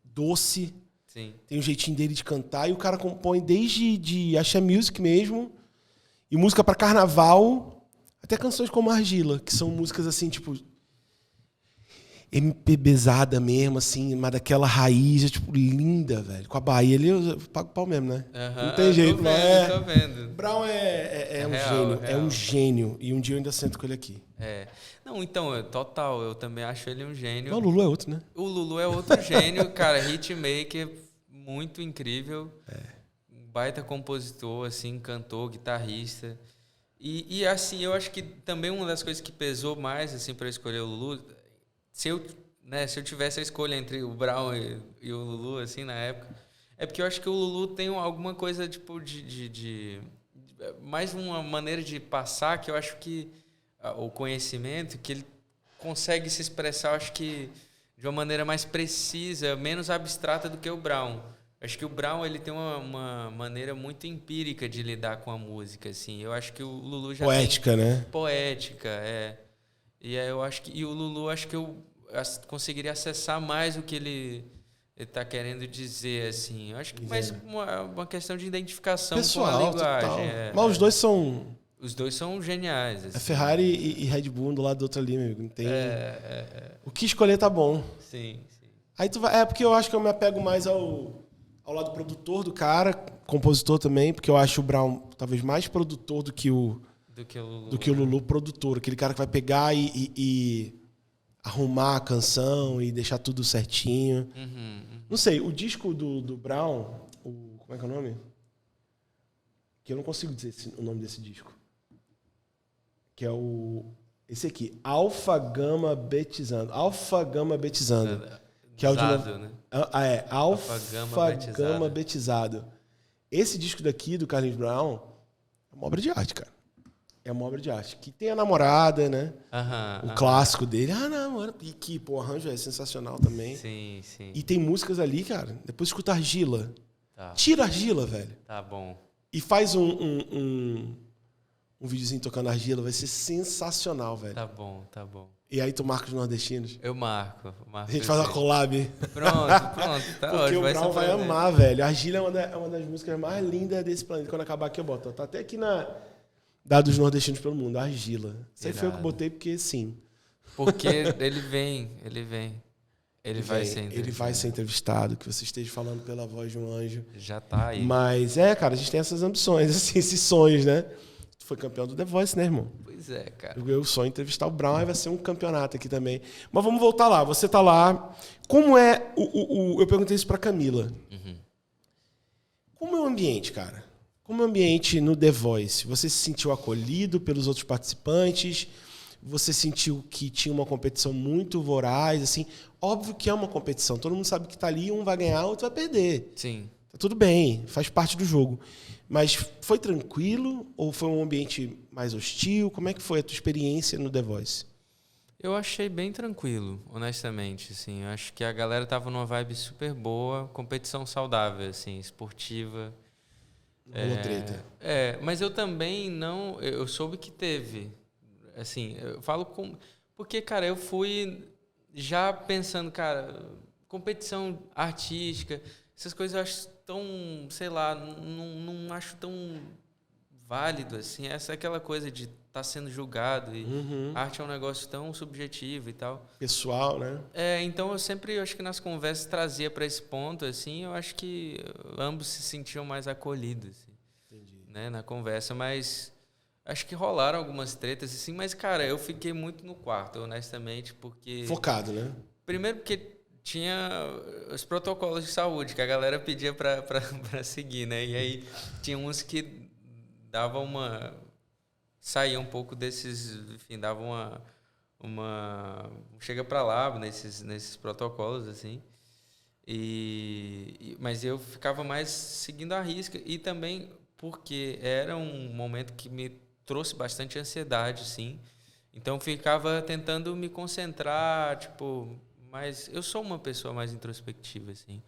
doce. Sim. Tem um jeitinho dele de cantar. E o cara compõe desde de axé music mesmo. E música pra carnaval. Até canções como Argila, que são músicas assim, tipo... MPBzada mesmo, assim, mas daquela raiz, tipo, linda, velho. Com a Bahia ali, eu pago pau mesmo, né? Não tem jeito, Tô vendo. Brown é um real, gênio, real. é um gênio. E um dia eu ainda sento com ele aqui. Não, então, total, eu também acho ele um gênio. Mas o Lulu é outro, né? O Lulu é outro gênio, cara, hitmaker, muito incrível. Baita compositor, assim, cantor, guitarrista. E assim, eu acho que também uma das coisas que pesou mais, assim, para escolher o Lulu... Se eu tivesse a escolha entre o Brown e o Lulu, assim, na época, é porque eu acho que o Lulu tem alguma coisa, tipo, de mais uma maneira de passar que eu acho que o conhecimento, que ele consegue se expressar, eu acho que de uma maneira mais precisa, menos abstrata do que o Brown. Eu acho que o Brown, ele tem uma maneira muito empírica de lidar com a música, assim. Eu acho que o Lulu já poética, né? Poética, E aí eu acho que o Lulu, acho que eu conseguiria acessar mais o que ele está querendo dizer, assim. Eu acho que mais uma questão de identificação pessoal, com a linguagem. Mas os dois são... Os dois são geniais. Assim. É Ferrari e Red Bull um do lado do outro ali, meu amigo. Não tem... O que escolher tá bom. Sim. Aí tu vai... porque eu acho que eu me apego mais ao lado produtor do cara, compositor também, porque eu acho o Brown talvez mais produtor do que o Lulu produtor, aquele cara que vai pegar e arrumar a canção e deixar tudo certinho. Não sei, o disco do Brown, como é que é o nome? Que eu não consigo dizer o nome desse disco. Que é Esse aqui, Alfa Gama Betizando. Alfa Gama Betizando. Que é o de novo. Né? Alfa Gama Betizado. Esse disco daqui, do Carlinhos Brown, é uma obra de arte, cara. É uma obra de arte. Que tem a namorada, né? O clássico dele. Namorada. E que, pô, o arranjo é sensacional também. Sim, sim. E tem músicas ali, cara. Depois escuta Argila. Tá. Tira Argila, velho. Tá bom. E faz um videozinho tocando Argila. Vai ser sensacional, velho. Tá bom, tá bom. E aí tu marca os nordestinos? Eu marco. A gente faz uma collab. Pronto. Tá Porque ótimo. o Brown vai amar, velho. Argila é uma das músicas mais lindas desse planeta. Quando acabar aqui eu boto. Tá até aqui na... Dados nordestinos pelo mundo. Argila. Isso aí foi eu que botei porque sim. Porque ele vem. Ele vai ser entrevistado. Que você esteja falando pela voz de um anjo. Já tá aí. Mas cara, a gente tem essas ambições, assim, esses sonhos, né? Tu foi campeão do The Voice, né, irmão? Pois é, cara. Eu sonho entrevistar o Brown, aí vai ser um campeonato aqui também. Mas vamos voltar lá. Você tá lá. Como é eu perguntei isso pra Camila. Uhum. Como é o ambiente, cara? Como é o ambiente no The Voice? Você se sentiu acolhido pelos outros participantes? Você sentiu que tinha uma competição muito voraz? Assim, óbvio que é uma competição. Todo mundo sabe que tá ali, um vai ganhar, outro vai perder. Sim. Tá tudo bem, faz parte do jogo. Mas foi tranquilo ou foi um ambiente mais hostil? Como é que foi a tua experiência no The Voice? Eu achei bem tranquilo, honestamente. Assim. Eu acho que a galera tava numa vibe super boa, competição saudável, assim, esportiva. Treta. Mas eu também não... Eu soube que teve. Assim, eu falo com... Porque, cara, eu fui já pensando, cara, competição artística, essas coisas eu acho tão, sei lá, não acho tão válido, assim. Essa é aquela coisa de estar sendo julgado e arte é um negócio tão subjetivo e tal. Pessoal, né? Então eu sempre, acho que nas conversas trazia para esse ponto, assim, eu acho que ambos se sentiam mais acolhidos, assim, né, na conversa, mas acho que rolaram algumas tretas, assim, mas, cara, eu fiquei muito no quarto, honestamente, porque... Focado, né? Primeiro porque tinha os protocolos de saúde que a galera pedia para seguir, né, e aí tinha uns que davam saía um pouco desses, enfim, dava uma chega para lá nesses protocolos, assim. Mas eu ficava mais seguindo a risca e também porque era um momento que me trouxe bastante ansiedade, sim. Então ficava tentando me concentrar, tipo, mas eu sou uma pessoa mais introspectiva, assim.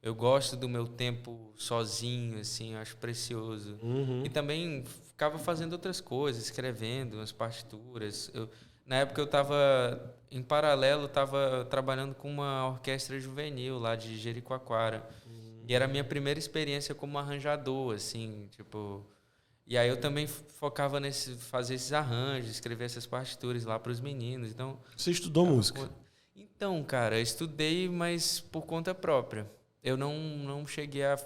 Eu gosto do meu tempo sozinho, assim, eu acho precioso. E também ficava fazendo outras coisas, escrevendo umas partituras. Na época eu estava, em paralelo, estava trabalhando com uma orquestra juvenil lá de Jericoacoara. E era a minha primeira experiência como arranjador, assim, tipo... E aí eu também focava fazer esses arranjos, escrever essas partituras lá para os meninos. Então, você estudou música? Então, cara, eu estudei, mas por conta própria. Eu não cheguei a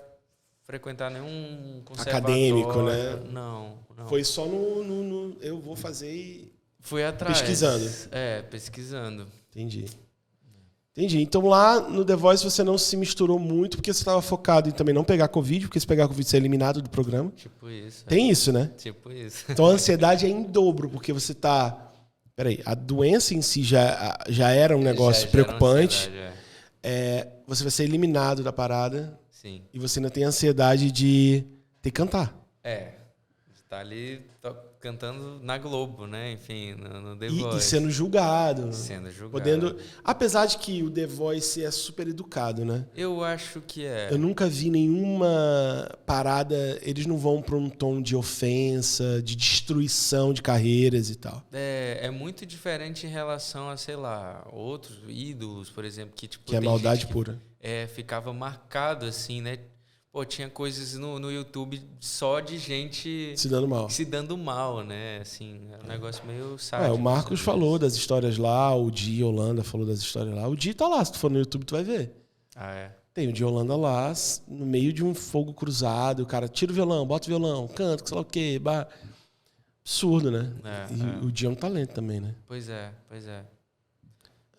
frequentar nenhum conservatório. Acadêmico, né? Não. Foi só eu vou fazer e... Fui atrás. Pesquisando. Pesquisando. Entendi. Então lá no The Voice você não se misturou muito porque você estava focado em também não pegar Covid, porque se pegar Covid você é eliminado do programa. Tipo isso. Tem isso, né? Tipo isso. Então a ansiedade é em dobro, porque você tá... Peraí, a doença em si já era um negócio preocupante. Você vai ser eliminado da parada. Sim. E você ainda tem a ansiedade de ter que cantar. Tá ali cantando na Globo, né? Enfim, no The E Voice. sendo julgado. Podendo... Apesar de que o The Voice é super educado, né? Eu acho que é. Eu nunca vi nenhuma parada... Eles não vão para um tom de ofensa, de destruição de carreiras e tal. É muito diferente em relação a, sei lá, outros ídolos, por exemplo, que tipo... Que é maldade pura. Ficava marcado, assim, né? Pô, tinha coisas no YouTube só de gente... Se dando mal. Né? Assim, é um negócio meio sádico. O Marcos falou das histórias lá, o Di Holanda falou das histórias lá. O Di tá lá, se tu for no YouTube tu vai ver. Tem o Di Holanda lá, no meio de um fogo cruzado, o cara tira o violão, bota o violão, canta, sei lá o quê. Absurdo, né? O Di é um talento também, né? Pois é.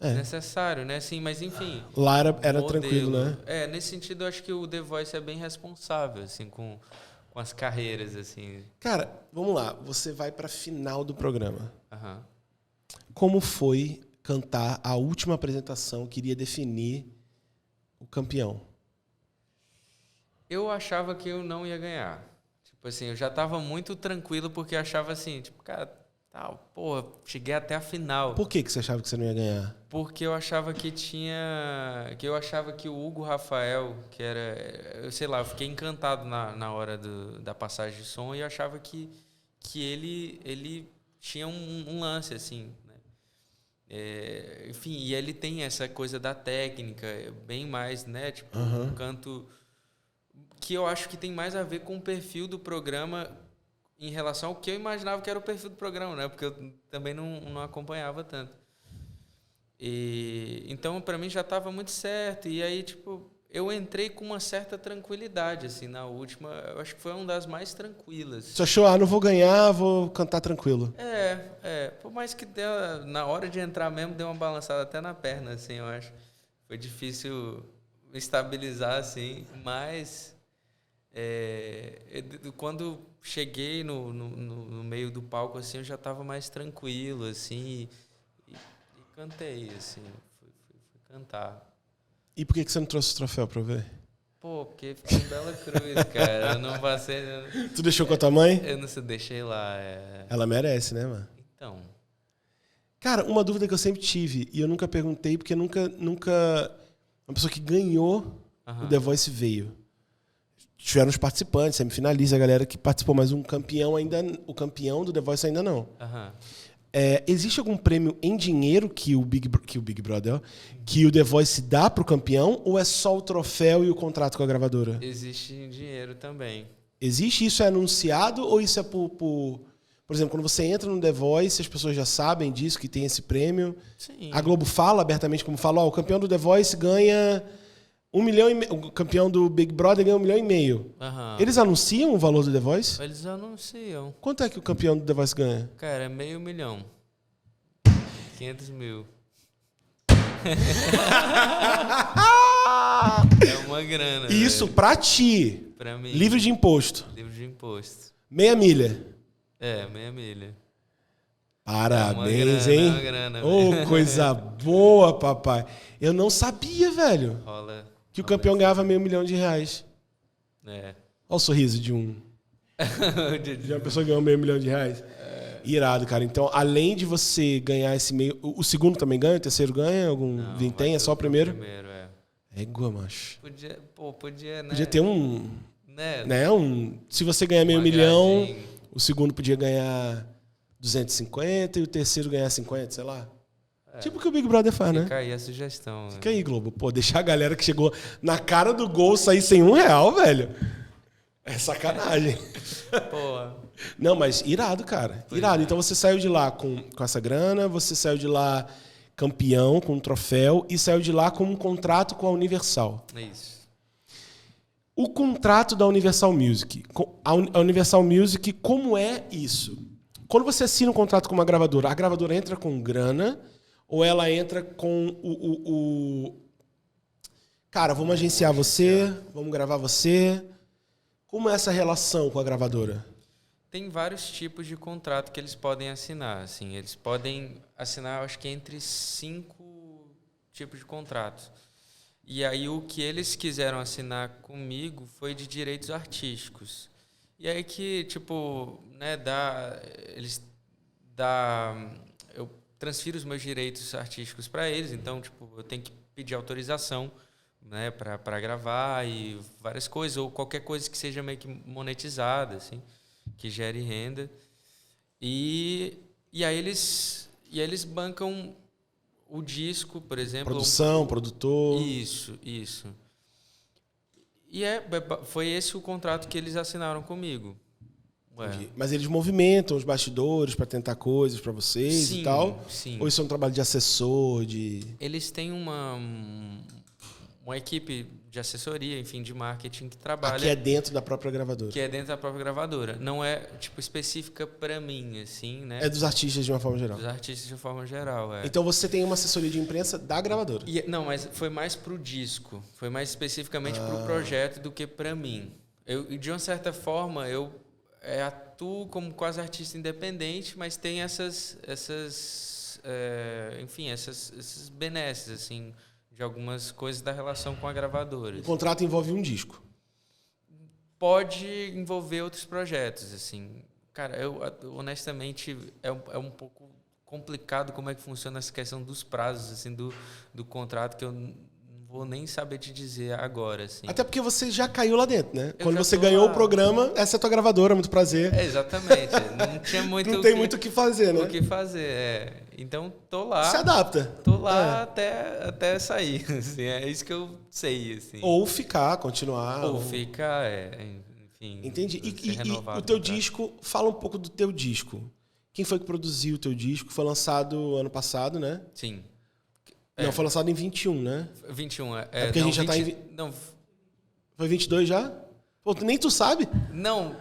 Necessário, né? Sim, mas enfim. Lá era tranquilo, né? Nesse sentido, eu acho que o The Voice é bem responsável, assim, com as carreiras, assim. Cara, vamos lá. Você vai pra final do programa. como foi cantar a última apresentação que iria definir o campeão? Eu achava que eu não ia ganhar. Tipo assim, eu já tava muito tranquilo porque eu achava assim, tipo, cara, tal, porra, cheguei até a final. Por que você achava que você não ia ganhar? Porque eu achava que tinha. Que eu achava que o Hugo Rafael, que era. Eu sei lá, eu fiquei encantado na hora da passagem de som e eu achava que ele tinha um lance, assim, né? Enfim, e ele tem essa coisa da técnica, bem mais, né? Tipo, um canto que eu acho que tem mais a ver com o perfil do programa em relação ao que eu imaginava que era o perfil do programa, né? Porque eu também não acompanhava tanto. Então, para mim já estava muito certo. E aí, tipo, eu entrei com uma certa tranquilidade, assim, na última. Eu acho que foi uma das mais tranquilas. Você achou, não vou ganhar, vou cantar tranquilo. Por mais que na hora de entrar mesmo, deu uma balançada até na perna, assim, eu acho. Foi difícil me estabilizar, assim, mas quando cheguei no meio do palco, assim, eu já estava mais tranquilo, assim, e cantei, assim, fui cantar. E por que você não trouxe o troféu pra eu ver? Pô, porque ficou em Bela Cruz, cara. Eu não passei. Tu deixou com a tua mãe? Eu não deixei lá. Ela merece, né, mano? Então. Cara, uma dúvida que eu sempre tive, e eu nunca perguntei, porque nunca uma pessoa que ganhou o The Voice veio. Tiveram os participantes, semifinalistas, a galera que participou, mas o campeão do The Voice ainda não. Existe algum prêmio em dinheiro que o Big Brother, que o The Voice dá pro campeão, ou é só o troféu e o contrato com a gravadora? Existe em dinheiro também. Existe? Isso é anunciado ou isso é por exemplo, quando você entra no The Voice, as pessoas já sabem disso, que tem esse prêmio? Sim. A Globo fala abertamente, como fala, o campeão do The Voice ganha 1 milhão e meio, o campeão do Big Brother ganha 1,5 milhão. Eles anunciam o valor do The Voice? Eles anunciam. Quanto é que o campeão do The Voice ganha? Cara, é 500 mil. 500 mil. É uma grana. Isso velho. pra ti. Pra mim. Livre de imposto. Livre de imposto. 6 milha. 6 milha. Parabéns, é hein? uma grana, Ô, coisa boa, papai. Eu não sabia, velho, que o campeão ganhava R$500 mil. Olha o sorriso de uma pessoa que ganhou R$500 mil. Irado, cara. Então, além de você ganhar esse meio... O segundo também ganha? O terceiro ganha? Algum vintém? É só o primeiro? Égua, macho. Podia, né? Podia ter um... Né? Se você ganhar R$500 mil, o segundo podia ganhar 250 e o terceiro ganhar 50, sei lá. Tipo o que o Big Brother faz, né? Fica aí a sugestão. Fica aí, Globo. Pô, deixar a galera que chegou na cara do gol sair sem R$1, velho. É sacanagem. Pô. Não, mas irado, cara. Irado. Então você saiu de lá com essa grana, você saiu de lá campeão, com um troféu, e saiu de lá com um contrato com a Universal. É isso. O contrato da Universal Music. A Universal Music, como é isso? Quando você assina um contrato com uma gravadora, a gravadora entra com grana ou ela entra com Cara, vamos agenciar você, vamos gravar você. Como é essa relação com a gravadora? Tem vários tipos de contrato que eles podem assinar. Assim, eles podem assinar, acho que entre 5 tipos de contratos. E aí o que eles quiseram assinar comigo foi de direitos artísticos. E aí que, tipo, né, eu transfiro os meus direitos artísticos para eles, então, tipo, eu tenho que pedir autorização, né, para gravar e várias coisas, ou qualquer coisa que seja meio que monetizada, assim, que gere renda. E aí eles bancam o disco, por exemplo. Produção, produtor. Isso. E foi esse o contrato que eles assinaram comigo. Mas eles movimentam os bastidores para tentar coisas para vocês e tal? Sim. Ou isso é um trabalho de assessor, Eles têm uma equipe de assessoria, enfim, de marketing que trabalha... Que é dentro da própria gravadora. Que é dentro da própria gravadora. Não é, tipo, específica para mim, assim, né? É dos artistas de uma forma geral. Dos artistas de uma forma geral, Então você tem uma assessoria de imprensa da gravadora. Não, mas foi mais pro disco. Foi mais especificamente pro projeto do que para mim. De uma certa forma, eu atuo como quase artista independente, mas tem essas enfim, esses benesses, assim, de algumas coisas da relação com a gravadora. O contrato envolve um disco. Pode envolver outros projetos, assim. Cara, eu honestamente é um pouco complicado como é que funciona essa questão dos prazos, assim, do contrato, que eu não vou nem saber te dizer agora, assim. Até porque você já caiu lá dentro, né? Eu Quando já você tô ganhou lá. o programa, essa é a tua gravadora, muito prazer. Exatamente. Não tinha muito Não tem muito o que fazer, né? o que fazer. Então, tô lá. Se adapta. Tô lá até sair. Assim, é isso que eu sei. Assim. Ou ficar, continuar. Ou ficar, enfim. Entendi. ser E renovado o teu o contrato. disco, fala um pouco do teu disco. Quem foi que produziu o teu disco? Foi lançado ano passado, né? Sim. Não, foi lançado em 21, né? 21. É porque a gente já tá em... Não, Foi 22 já? Pô, nem tu sabe? não.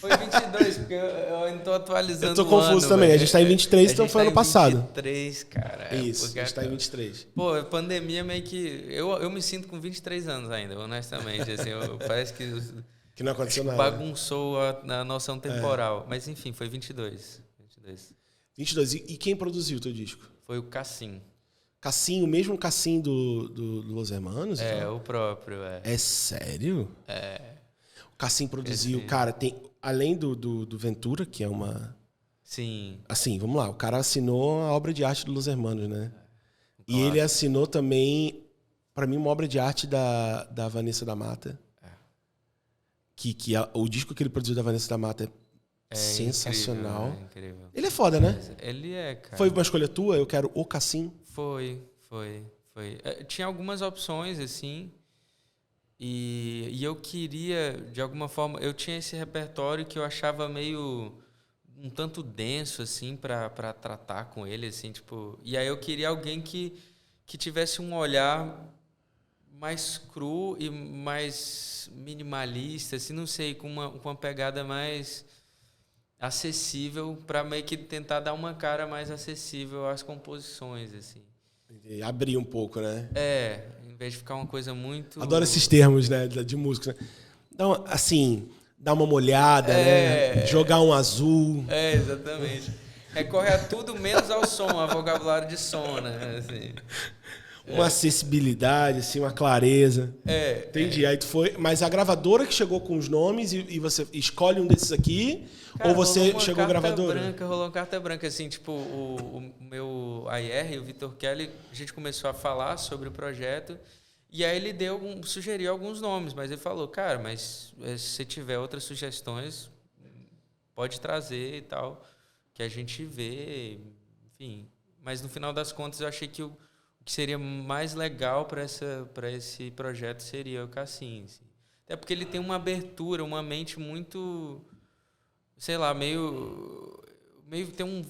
Foi 22, porque eu ainda tô atualizando. Eu tô o confuso ano, também. velho. A gente tá em 23, A então gente foi tá ano em passado. 23, cara. Isso, porque a gente tá em 23. Pô, a pandemia meio que... Eu me sinto com 23 anos ainda, honestamente. Assim, parece que Que não aconteceu nada. bagunçou a noção temporal. Mas enfim, foi 22. 22. E quem produziu o teu disco? Foi o Cassim. Cassim, o mesmo Cassim do Los Hermanos? O próprio. É sério? O Cassim produziu, cara, tem... Além do Ventura, que é uma... Sim. Assim, vamos lá. O cara assinou a obra de arte do Los Hermanos, né? E ele assinou também, pra mim, uma obra de arte da Vanessa da Mata. O disco que ele produziu da Vanessa da Mata é sensacional. Incrível. Ele é foda, né? Ele é, cara. Foi uma escolha tua? Eu quero o Cassim. Foi. Tinha algumas opções, assim, e eu queria, de alguma forma, eu tinha esse repertório que eu achava meio um tanto denso, assim, para tratar com ele, assim, tipo... E aí eu queria alguém que tivesse um olhar mais cru e mais minimalista, assim, não sei, com uma pegada mais acessível, para meio que tentar dar uma cara mais acessível às composições, assim. Abrir um pouco, né? Em vez de ficar uma coisa muito... Adoro esses termos, né, de música. Né? Então, assim, dar uma molhada, né? Jogar um azul. Exatamente. Recorre a tudo menos ao som, a vocabulário de som, né? Assim. Uma acessibilidade, assim, uma clareza. Entendi. Aí tu foi... Mas a gravadora que chegou com os nomes e você escolhe um desses aqui... Cara, ou você chegou à gravadora? Rolou uma carta branca, assim, tipo, o meu AR, o Vitor Kelly, a gente começou a falar sobre o projeto, e aí ele sugeriu alguns nomes, mas ele falou, cara, mas se você tiver outras sugestões, pode trazer e tal, que a gente vê, enfim. Mas no final das contas eu achei que o que seria mais legal para esse projeto seria o Cassim, assim. Até porque ele tem uma abertura, uma mente muito... sei lá, meio tem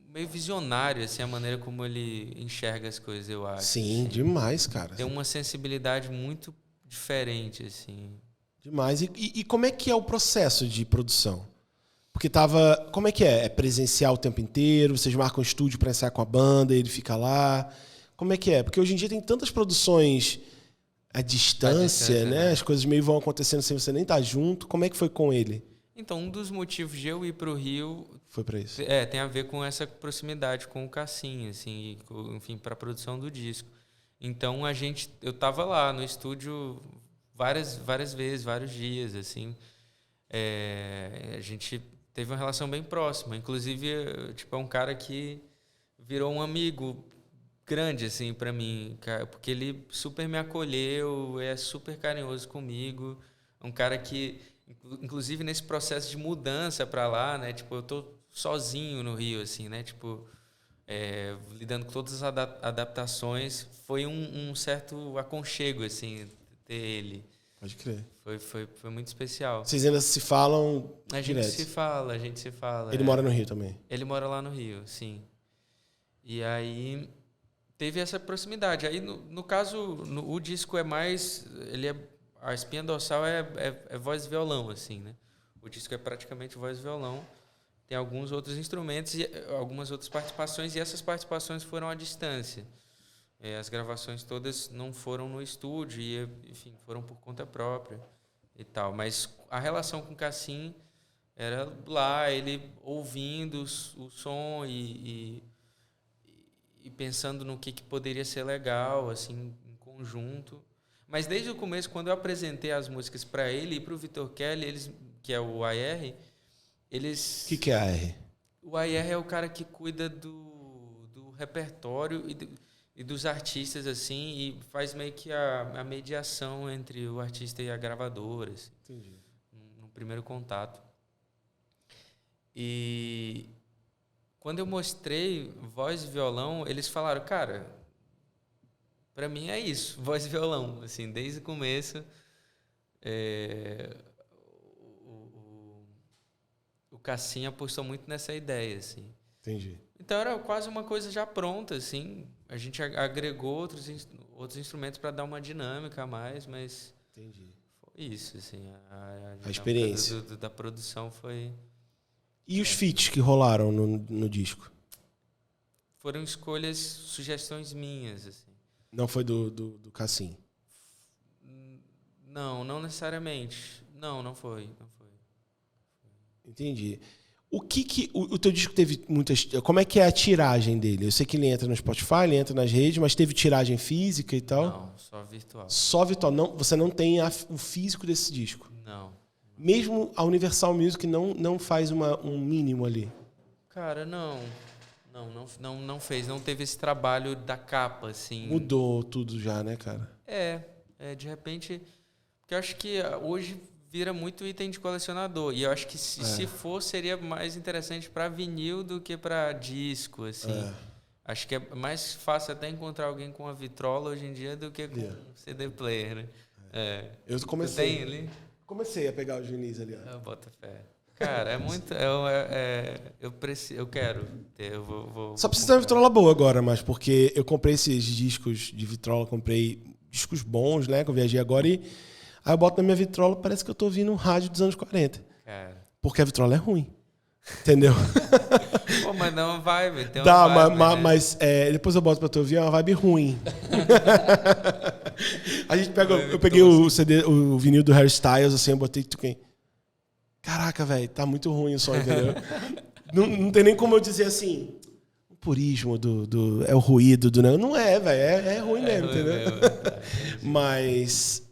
meio visionário, assim, a maneira como ele enxerga as coisas, eu acho. Sim, assim. demais, cara. Tem uma sensibilidade muito diferente, assim. Demais. E como é que é o processo de produção? Porque como é que é? É presencial o tempo inteiro? Vocês marcam um estúdio para ensaiar com a banda, ele fica lá? Como é que é? Porque hoje em dia tem tantas produções à distância, né? As coisas meio vão acontecendo sem você nem estar junto. Como é que foi com ele? Então, um dos motivos de eu ir para o Rio... Foi para isso? Tem a ver com essa proximidade com o Cassim, assim, enfim, para a produção do disco. Então, eu estava lá no estúdio várias vezes, vários dias, assim. A gente teve uma relação bem próxima. Inclusive, tipo, é um cara que virou um amigo grande, assim, para mim, porque ele super me acolheu, é super carinhoso comigo. É um cara que... Inclusive nesse processo de mudança para lá, né? Tipo, eu tô sozinho no Rio, assim, né? Tipo, lidando com todas as adaptações, foi um certo aconchego, assim, ter ele. Pode crer. Foi muito especial. Vocês ainda se falam direto? A gente se fala. Ele mora no Rio também? Ele mora lá no Rio, sim. E aí teve essa proximidade. Aí, no caso, o disco é mais... A espinha dorsal é voz e violão, assim, né? O disco é praticamente voz e violão. Tem alguns outros instrumentos e algumas outras participações, e essas participações foram à distância. As gravações todas não foram no estúdio, e, enfim, foram por conta própria e tal. Mas a relação com o Cassim era lá, ele ouvindo o som e e pensando no que poderia ser legal, assim, em conjunto. Mas desde o começo, quando eu apresentei as músicas para ele e para o Vitor Kelly, eles, que é o AR, eles... O que é AR? O AR é o cara que cuida do repertório e dos artistas, assim, e faz meio que a mediação entre o artista e a gravadora, assim, Entendi. no primeiro contato. E quando eu mostrei voz e violão, eles falaram, cara, pra mim é isso, voz e violão, assim, desde o começo. O Cassim apostou muito nessa ideia, assim. Entendi. Então era quase uma coisa já pronta, assim. A gente agregou outros instrumentos para dar uma dinâmica a mais, mas Entendi. foi isso, assim. A experiência da produção foi... E os feats que rolaram no disco? Foram escolhas, sugestões minhas, assim. Não foi do Cassim? Não necessariamente. Não foi. Entendi. O teu disco teve muitas... Como é que é a tiragem dele? Eu sei que ele entra no Spotify, ele entra nas redes, mas teve tiragem física e tal? Não, só virtual. Só virtual. Não, você não tem o físico desse disco? Não. Mesmo a Universal Music não faz um mínimo ali? Cara, não fez. Não teve esse trabalho da capa, assim. Mudou tudo já, né, cara? De repente... Porque eu acho que hoje... vira muito item de colecionador. E eu acho que se for, seria mais interessante para vinil do que para disco, assim. Acho que é mais fácil até encontrar alguém com uma vitrola hoje em dia do que com um CD player, né? Eu comecei. Você tem ali? Comecei a pegar os vinis ali. Eu boto fé. Cara, é muito... eu quero ter, eu vou Só precisa ter uma vitrola boa agora, mas porque eu comprei esses discos de vitrola, comprei discos bons, né, que eu viajei agora e aí eu boto na minha vitrola, parece que eu tô ouvindo um rádio dos anos 40. Cara. Porque a vitrola é ruim. Entendeu? Pô, mas dá uma vibe. Tem uma Dá, vibe, mas depois eu boto pra tu ouvir, é uma vibe ruim. A gente eu peguei o CD, o vinil do Harry Styles, assim, eu botei quem? Caraca, velho, tá muito ruim o som, entendeu? não tem nem como eu dizer assim, o purismo é o ruído do... Não é, velho, é ruim mesmo, ruim entendeu? Mesmo, mas...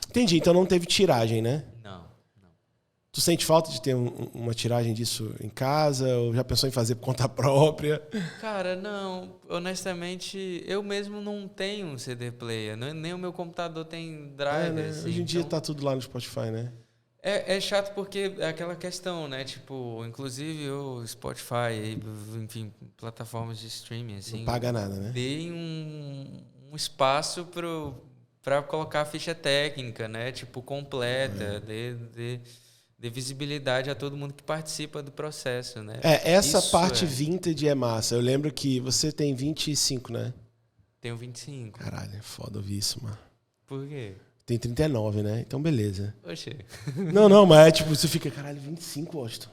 Entendi, então não teve tiragem, né? Não. Tu sente falta de ter uma tiragem disso em casa? Ou já pensou em fazer por conta própria? Cara, não. Honestamente, eu mesmo não tenho um CD player. Nem o meu computador tem drive. Né? Assim, hoje em dia tá tudo lá no Spotify, né? É chato porque é aquela questão, né? Tipo, inclusive o Spotify, enfim, plataformas de streaming, assim... Não paga nada, né? Deem um espaço para colocar a ficha técnica, né? Tipo, completa, de visibilidade a todo mundo que participa do processo, né? Essa parte vintage é massa. Eu lembro que você tem 25, né? Tenho 25. Caralho, é foda ouvir isso, mano. Por quê? Tem 39, né? Então, beleza. Oxê. Não, mas é tipo, você fica, caralho, 25, Washington.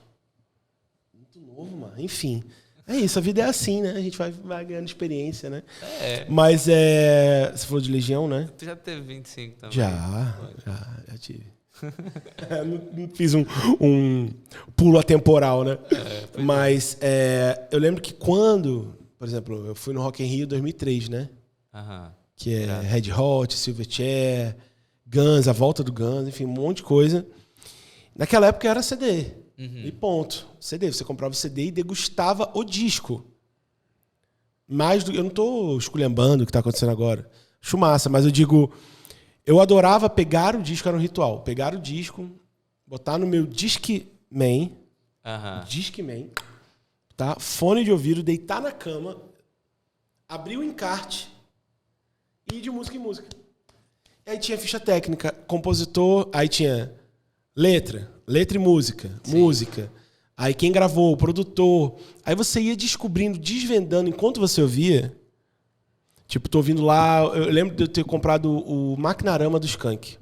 Muito novo, mano. Enfim. É isso, a vida é assim, né? A gente vai ganhando experiência, né? Mas você falou de Legião, né? Tu já teve 25 também? Já tive. Não fiz um pulo atemporal, né? Mas eu lembro que quando, por exemplo, eu fui no Rock in Rio em 2003, né? Que é Red Hot, Silverchair, Guns, a volta do Guns, enfim, um monte de coisa. Naquela época era CD. E ponto. CD. Você comprava o CD e degustava o disco. Eu não estou esculhambando o que está acontecendo agora. Acho massa, mas eu digo... Eu adorava pegar o disco, era um ritual. Pegar o disco, botar no meu Discman, Discman, tá? Fone de ouvido, deitar na cama, abrir o encarte e ir de música em música. E aí tinha ficha técnica, compositor, aí tinha letra e música, música. Aí quem gravou, o produtor. Aí você ia descobrindo, desvendando enquanto você ouvia. Tipo, tô ouvindo lá... Eu lembro de eu ter comprado o Maquinarama do Skank.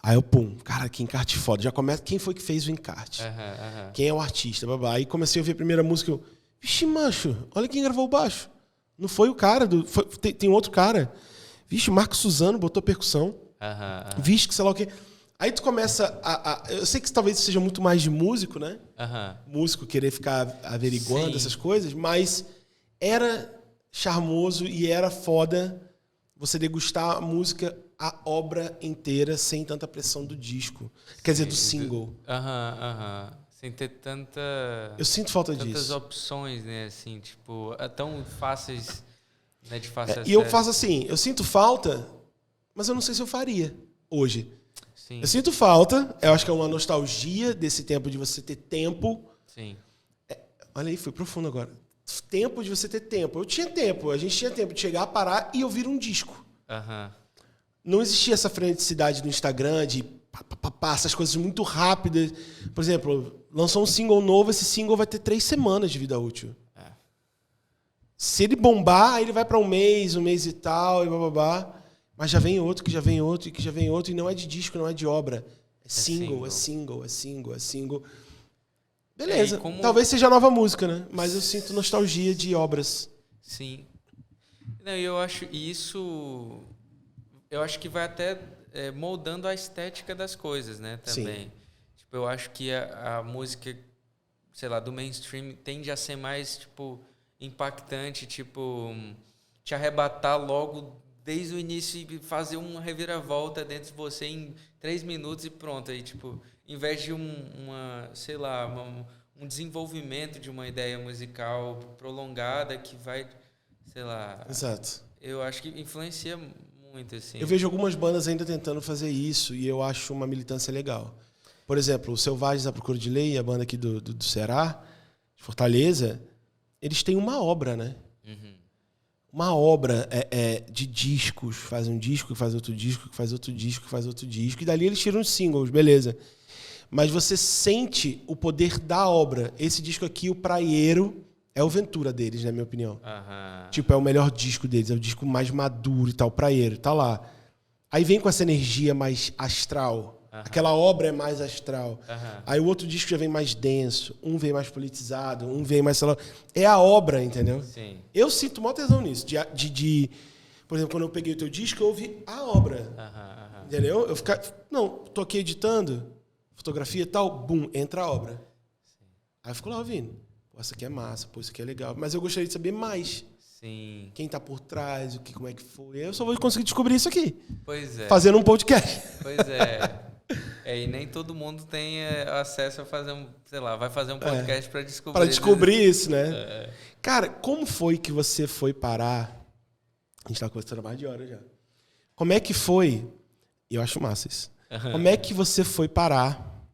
Aí eu, cara, que encarte foda. Já começa... Quem foi que fez o encarte? Quem é o artista? Blá, blá. Aí comecei a ouvir a primeira música. Eu, vixe, macho, olha quem gravou o baixo. Não foi o cara. Tem outro cara. Vixe, Marco Suzano botou percussão. Vixe, que sei lá o quê. Aí tu começa eu sei que talvez seja muito mais de músico, né? Músico querer ficar averiguando essas coisas, mas... era charmoso e era foda você degustar a música, a obra inteira, sem tanta pressão do disco. Quer dizer, do single. Sem ter Eu sinto falta tantas disso. opções, né? Assim, tipo, tão fáceis, né, de fácil acesso. E eu faço assim, eu sinto falta, mas eu não sei se eu faria hoje. Sim. Eu sinto falta, eu acho que é uma nostalgia desse tempo de você ter tempo. Sim. Olha aí, foi profundo agora. Tempo de você ter tempo. Eu tinha tempo, a gente tinha tempo de chegar, parar e ouvir um disco. Não existia essa freneticidade no Instagram de essas coisas muito rápidas. Por exemplo, lançou um single novo, esse single vai ter 3 semanas de vida útil. Se ele bombar, aí ele vai para um mês e tal, e bababá. Mas já vem outro, que já vem outro, e que já vem outro, e não é de disco, não é de obra. É single. Beleza. Talvez seja nova música, né? Mas eu sinto nostalgia de obras. Sim. Não, eu acho isso... Eu acho que vai até moldando a estética das coisas, né? Também. Sim. Tipo, eu acho que a música, sei lá, do mainstream tende a ser mais, tipo, impactante, tipo, te arrebatar logo desde o início e fazer uma reviravolta dentro de você em 3 minutos e pronto. Aí, tipo, em vez de um desenvolvimento de uma ideia musical prolongada que vai, sei lá... Exato. Eu acho que influencia muito, assim. Eu vejo algumas bandas ainda tentando fazer isso e eu acho uma militância legal. Por exemplo, o Selvagens à Procura de Lei, a banda aqui do Ceará, de Fortaleza, eles têm uma obra, né? Uma obra de discos. Faz um disco, que faz outro disco, que faz outro disco, que faz outro disco. E dali eles tiram os singles, beleza. Mas você sente o poder da obra. Esse disco aqui, o Praieiro, é o Ventura deles, na minha opinião. Tipo, é o melhor disco deles, é o disco mais maduro e tal, Praieiro, tá lá. Aí vem com essa energia mais astral. Aquela obra é mais astral. Aí o outro disco já vem mais denso, um vem mais politizado, um vem mais... É a obra, entendeu? Sim. Eu sinto mó tesão nisso. Por exemplo, quando eu peguei o teu disco, eu ouvi a obra. Entendeu? Eu tô aqui editando, fotografia e tal, bum, entra a obra. Sim. Aí eu fico lá ouvindo. Pô, isso aqui é massa, pô, isso aqui é legal. Mas eu gostaria de saber mais. Sim. Quem tá por trás, como é que foi. Eu só vou conseguir descobrir isso aqui. Pois é. Fazendo um podcast. Pois é. E nem todo mundo tem acesso a fazer vai fazer um podcast para descobrir. Para descobrir isso, né? Cara, como foi que você foi parar? A gente tá conversando há mais de hora já. Como é que foi? Eu acho massa isso. Como é que você foi parar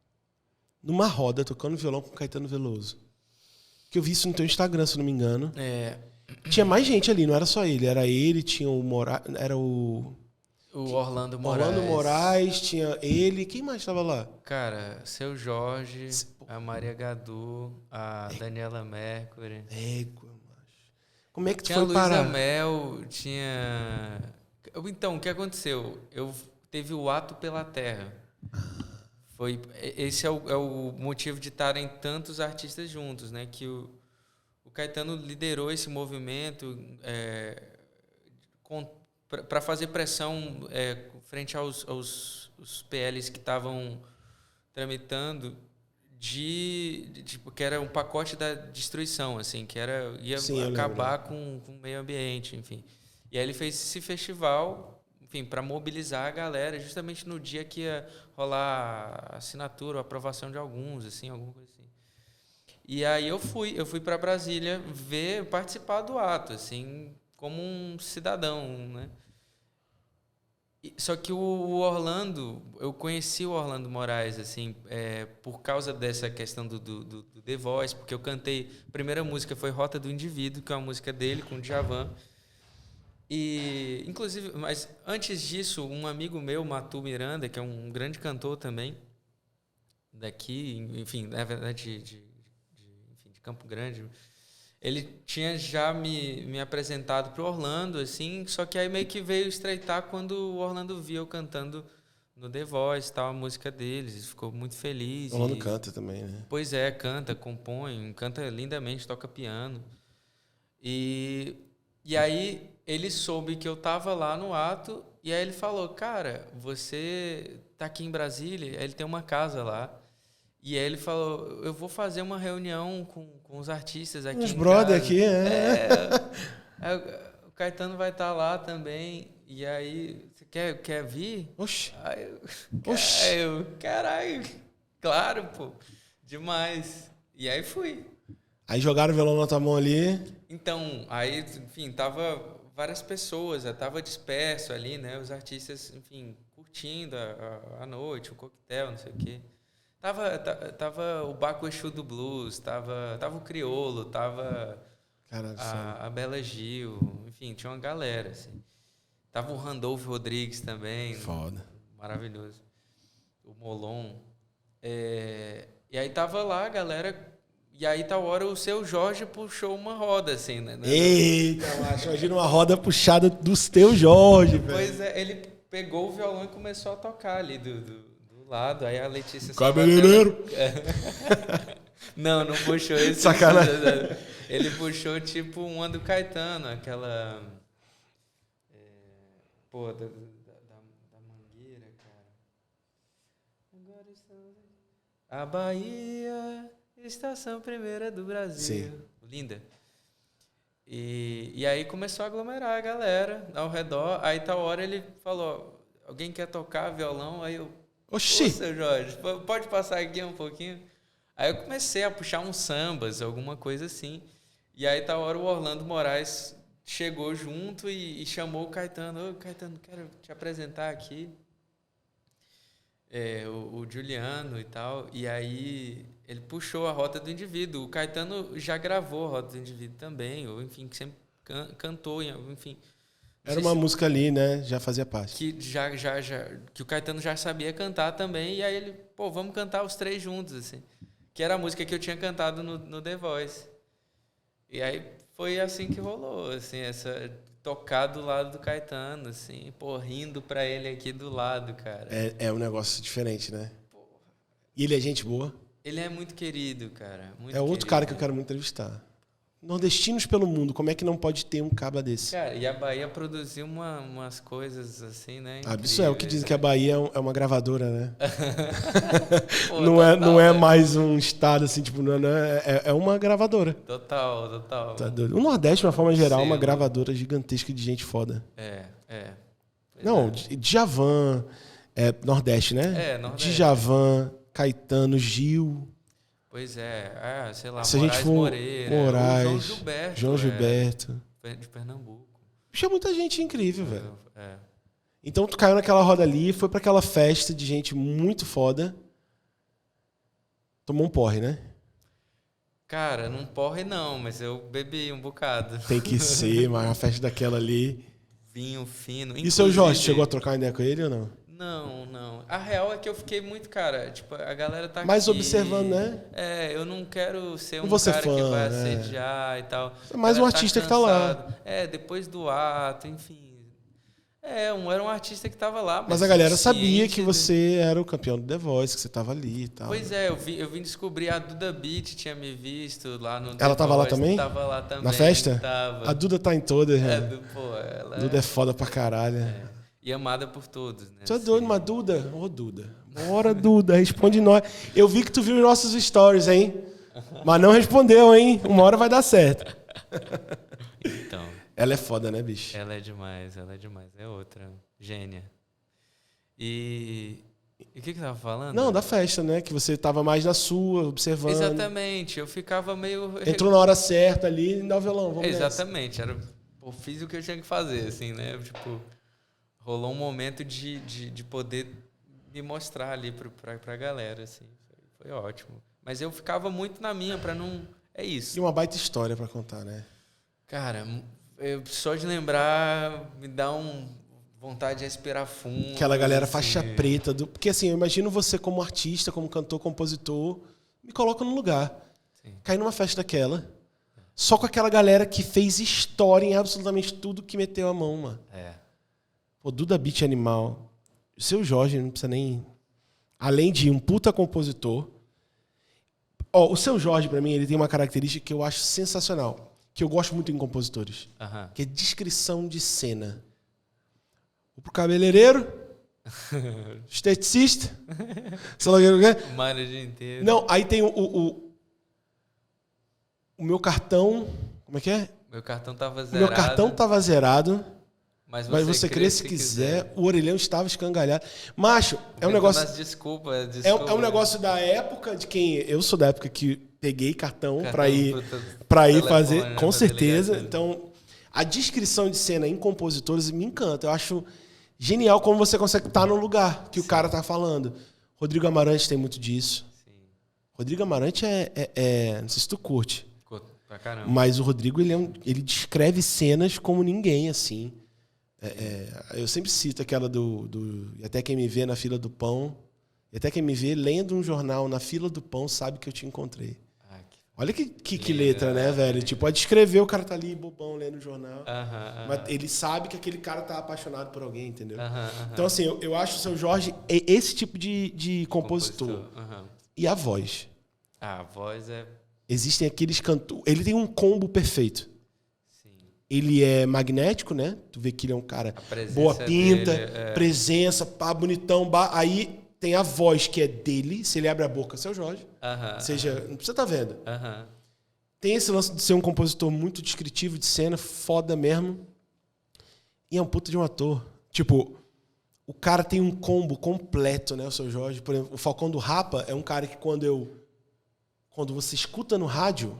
numa roda tocando violão com Caetano Veloso? Que eu vi isso no teu Instagram, se não me engano. Tinha mais gente ali, não era só ele. Era ele, tinha o Moraes. Era o Orlando Moraes. Orlando Moraes, tinha ele. Quem mais estava lá? Cara, Seu Jorge, a Maria Gadu, a Daniela Mercury. Como é que tu tinha foi parar? Luísa Mel, tinha... Então, o que aconteceu? Teve o Ato pela Terra. Esse é o motivo de estarem tantos artistas juntos, né? Que o Caetano liderou esse movimento para fazer pressão frente aos PLs que estavam tramitando que era um pacote da destruição, assim, que ia acabar com o meio ambiente, enfim. E aí ele fez esse festival, enfim, para mobilizar a galera, justamente no dia que ia rolar a assinatura, a aprovação de alguns, assim, alguma coisa assim. E aí eu fui para Brasília participar do ato, assim, como um cidadão, né? Só que o Orlando, eu conheci o Orlando Moraes, assim, por causa dessa questão do The Voice, porque eu cantei, a primeira música foi Rota do Indivíduo, que é uma música dele, com o Djavan. E, inclusive, mas antes disso, um amigo meu, Matu Miranda, que é um grande cantor também, daqui, enfim, na verdade, de Campo Grande, ele tinha já me apresentado para o Orlando, assim, só que aí meio que veio estreitar quando o Orlando viu eu cantando no The Voice, tal, a música deles, ficou muito feliz. O Orlando canta também, né? Pois é, canta, compõe, canta lindamente, toca piano. E aí ele soube que eu estava lá no ato, e aí ele falou, cara, você tá aqui em Brasília, ele tem uma casa lá, E aí ele falou, eu vou fazer uma reunião com os artistas aqui Os em brother casa. aqui, Aí o Caetano vai estar lá também. E aí, você quer vir? Oxi. Aí Oxi. caralho, claro, pô, demais. E aí fui. Aí jogaram o violão na tua mão ali. Então, aí, enfim, tava várias pessoas, tava disperso ali, né? Os artistas, enfim, curtindo a noite, o coquetel, não sei o quê. Tava o Baco Exu do Blues, tava o Criolo, tava Caralho, a Bela Gil, enfim, tinha uma galera, assim. Tava o Randolfo Rodrigues também. foda. Maravilhoso. O Molon. E aí tava lá a galera. E aí, tal hora, o Seu Jorge puxou uma roda, assim, né? Eita, macho, imagina uma roda puxada dos teus Jorge, velho. Pois é, ele pegou o violão e começou a tocar ali do lado. Aí a Letícia... Cabeleireiro. Não puxou esse. Sacanagem. Ele puxou, tipo, uma do Caetano, aquela... Pô, da Mangueira, cara. Agora estamos aqui. A Bahia, estação primeira do Brasil. Sim. Linda. E aí começou a aglomerar a galera ao redor. Aí, tal hora, ele falou, alguém quer tocar violão? Aí eu... Oxi. Ô, seu Jorge, pode passar aqui um pouquinho? Aí eu comecei a puxar uns sambas, alguma coisa assim. E aí, tal hora, o Orlando Moraes chegou junto e chamou o Caetano. Ô, Caetano, quero te apresentar aqui. O Juliano e tal. E aí ele puxou a Rota do Indivíduo. O Caetano já gravou a Rota do Indivíduo também, ou enfim, que sempre cantou, enfim. Era uma música ali, né? Já fazia parte. Que que o Caetano já sabia cantar também. E aí ele, pô, vamos cantar os três juntos, assim. Que era a música que eu tinha cantado no The Voice. E aí foi assim que rolou, assim, essa tocar do lado do Caetano, assim, pô, rindo pra ele aqui do lado, cara. É um negócio diferente, né? Porra. E ele é gente boa? Ele é muito querido, cara. Muito outro querido. cara que eu quero muito entrevistar. Nordestinos pelo mundo, como é que não pode ter um caba desse? Cara, e a Bahia produziu umas coisas assim, né? Isso é o que dizem que a Bahia é uma gravadora, né? Pô, não, total, não é né? mais um estado, assim, tipo, é uma gravadora. Total. Tá doido. O Nordeste, de uma forma geral, é uma Selo. gravadora gigantesca de gente foda. Pois Não, é. Djavan, Nordeste, né? Nordeste. Djavan, Caetano, Gil. Pois é, sei lá, Se a gente Moraes for Moreira, Moraes, o João Gilberto. de Pernambuco. Puxa, muita gente incrível, velho. É. Então tu caiu naquela roda ali, foi pra aquela festa de gente muito foda. Tomou um porre, né? Cara, não porre não, mas eu bebi um bocado. Tem que ser, mas a festa daquela ali. Vinho fino. E o seu Jorge, Inclusive- chegou a trocar uma ideia com ele ou não? Não. A real é que eu fiquei muito, cara, tipo, a galera tá Mais aqui. observando, né? Eu não quero ser Não um vou ser cara fã, que vai né? assediar e tal. É mais A um galera artista que tá lá. cansado. Depois do ato, enfim. Era um artista que tava lá. Mas a galera ciente sabia que de- você era o campeão do The Voice, que você tava ali e tal. Pois é, eu vim descobrir, a Duda Beat tinha me visto lá no Ela The tava lá Voice, também? Tava lá também. Na festa? Tava. A Duda tá em todas, né? Ela Duda é foda pra caralho. E amada por todos, né? Você é doido, mas Duda? Ô, Duda. Bora, Duda, responde nós. Eu vi que tu viu os nossos stories, hein? Mas não respondeu, hein? Uma hora vai dar certo. Então, Ela é foda, né, bicho? ela é demais. É outra gênia. E o que você tava falando? Não, da festa, né? Que você tava mais na sua, observando. Exatamente, eu ficava meio... Entrou na hora certa ali, dá o violão, vamos nessa. Exatamente, fiz o que eu tinha que fazer, assim, né? Tipo, rolou um momento de poder me mostrar ali pra galera, assim. Foi ótimo. Mas eu ficava muito na minha pra não... É isso. E uma baita história pra contar, né? Cara, só de lembrar me dá vontade de respirar fundo. Aquela galera assim. faixa preta. Porque assim, eu imagino você como artista, como cantor, compositor, me coloca no lugar. Sim. Cair numa festa daquela, só com aquela galera que fez história em absolutamente tudo que meteu a mão, mano. Pô, Duda Beat Animal. O seu Jorge não precisa nem... Além de um puta compositor... o seu Jorge, pra mim, ele tem uma característica que eu acho sensacional. Que eu gosto muito em compositores. Aham. Que é descrição de cena. Vou pro cabeleireiro, Esteticista. Sei lá o que. Malha o dia inteiro. Não, aí tem o meu cartão... Como é que é? Meu cartão tava O zerado. meu cartão tava zerado, mas mas você crê se quiser. O orelhão estava escangalhado. Macho, é um negócio... Desculpa. É um negócio da época de quem... Eu sou da época que peguei cartão pra ir fazer, né, com certeza. ligação. Então, a descrição de cena em compositores me encanta. Eu acho genial como você consegue estar no lugar que o cara tá falando. Rodrigo Amarante tem muito disso. Sim. Rodrigo Amarante não sei se tu curte. Pra caramba. Mas o Rodrigo, ele descreve cenas como ninguém, assim. Eu sempre cito aquela do E até quem me vê na fila do pão. E até quem me vê lendo um jornal na fila do pão sabe que eu te encontrei. Olha que letra, né, velho? Tipo, pode escrever, o cara tá ali, bobão, lendo o jornal. Mas ele sabe que aquele cara tá apaixonado por alguém, entendeu? Então, assim, eu acho o Seu Jorge esse tipo de compositor. E a voz. A voz é... Existem aqueles cantores... Ele tem um combo perfeito. Sim. Ele é magnético, né? Tu vê que ele é um cara boa pinta, presença, pá, bonitão. Aí tem a voz que é dele. Se ele abre a boca, Seu Jorge. Não precisa estar vendo. Tem esse lance de ser um compositor muito descritivo de cena, foda mesmo. E é um puta de um ator. Tipo, o cara tem um combo completo, né? O Seu Jorge. Por exemplo, o Falcão do Rapa é um cara que quando você escuta no rádio...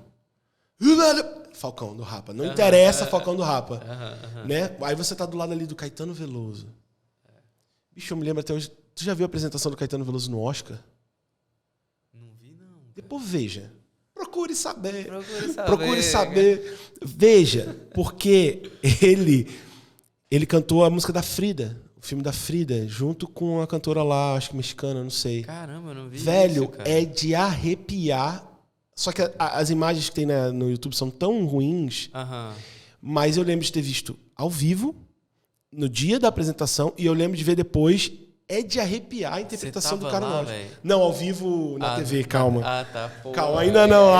Falcão do Rapa. Não interessa Falcão do Rapa. Né? Aí você tá do lado ali do Caetano Veloso. Bicho, eu me lembro até hoje... Tu já viu a apresentação do Caetano Veloso no Oscar? Não vi, não. Cara. Depois veja. Procure saber. Veja, porque ele cantou a música da Frida, o filme da Frida, junto com a cantora lá, acho que mexicana, não sei. Caramba, eu não vi Velho, isso, cara. é de arrepiar. Só que as imagens que tem no YouTube são tão ruins, mas eu lembro de ter visto ao vivo, no dia da apresentação, e eu lembro de ver depois... É de arrepiar a interpretação do cara lá. Não, ao vivo na TV, calma. Tá. Pô, calma, ainda não.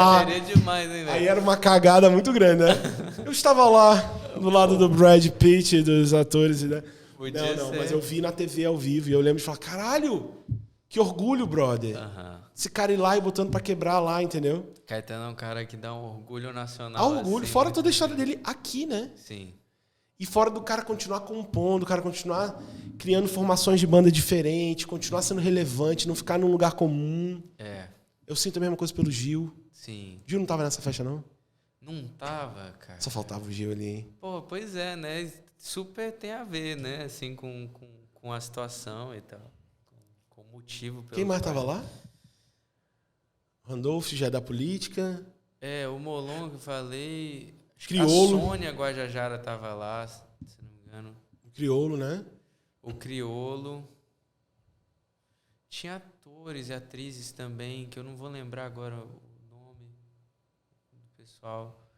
Demais, hein, aí era uma cagada muito grande, né? Eu estava lá, do lado do Brad Pitt, dos atores. Né? Não, mas eu vi na TV ao vivo e eu lembro de falar, caralho, que orgulho, brother. Esse cara ir lá e botando pra quebrar lá, entendeu? Caetano é um cara que dá um orgulho nacional. Orgulho, assim, fora toda a história dele aqui, né? Sim. E fora do cara continuar compondo, o cara continuar criando formações de banda diferentes, continuar sendo relevante, não ficar num lugar comum. Eu sinto a mesma coisa pelo Gil. Sim. Gil não tava nessa festa, não? Não tava, cara. Só faltava o Gil ali, hein? Pô, pois é, né? Super tem a ver, né? Assim, com a situação e tal. Com o motivo. Quem mais tava lá? Randolph, já é da política. O Molon que eu falei... Criolo. A Sônia Guajajara tava lá, se não me engano. O Criolo, né? O Criolo. Tinha atores e atrizes também, que eu não vou lembrar agora o nome do pessoal.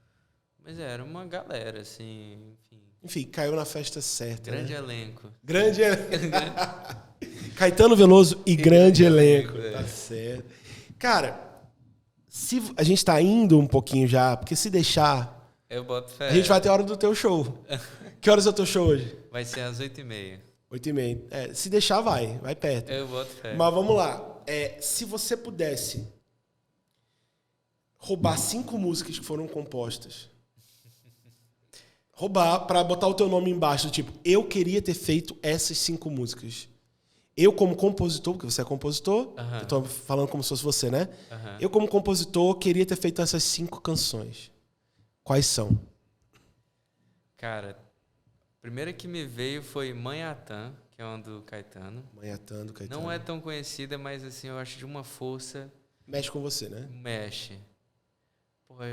Mas era uma galera, assim, enfim. Enfim, caiu na festa certa. Grande elenco. Grande elenco. Caetano Veloso e grande elenco. Tá certo. Cara, se a gente tá indo um pouquinho já, porque se deixar... Eu boto fé. A gente vai ter a hora do teu show. Que horas é o teu show hoje? Vai ser às 8h30. 8h30. Se deixar, vai perto. Eu boto fé. Mas vamos lá. Se você pudesse roubar 5 músicas que foram compostas, roubar pra botar o teu nome embaixo, tipo, eu queria ter feito essas 5 músicas. Eu, como compositor, porque você é compositor, eu tô falando como se fosse você, né? Eu, como compositor, queria ter feito essas 5 canções. Quais são? Cara, a primeira que me veio foi Manhattan, que é uma do Caetano. Manhattan do Caetano. Não é tão conhecida, mas assim, eu acho de uma força... Mexe com você, né? Mexe. Porra,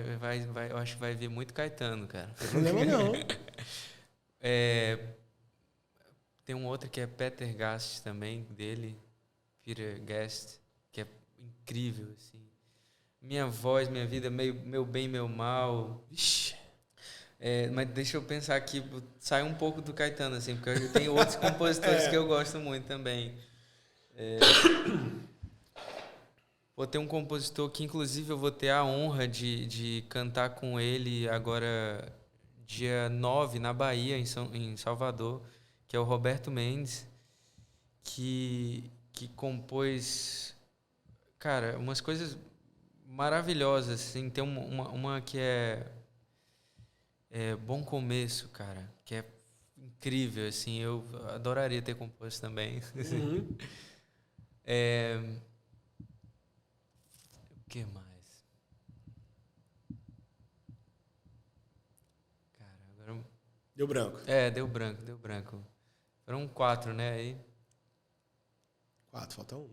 eu acho que vai vir muito Caetano, cara. Não tem problema não. Tem um outro que é Peter Gast também, dele. Peter Gast, que é incrível, assim. Minha voz, minha vida, meu bem, meu mal. Ixi. Mas deixa eu pensar aqui, sai um pouco do Caetano, assim, porque eu tenho outros compositores que eu gosto muito também. Vou ter um compositor que, inclusive, eu vou ter a honra de cantar com ele agora, dia 9, na Bahia, em Salvador, que é o Roberto Mendes. que compôs, cara, umas coisas maravilhosas, assim. Tem uma que é Bom Começo, cara, que é incrível, assim. Eu adoraria ter composto também. Uhum. O que mais? Cara, agora... Deu branco. Deu branco. Foram 4, né? Aí... 4, falta uma.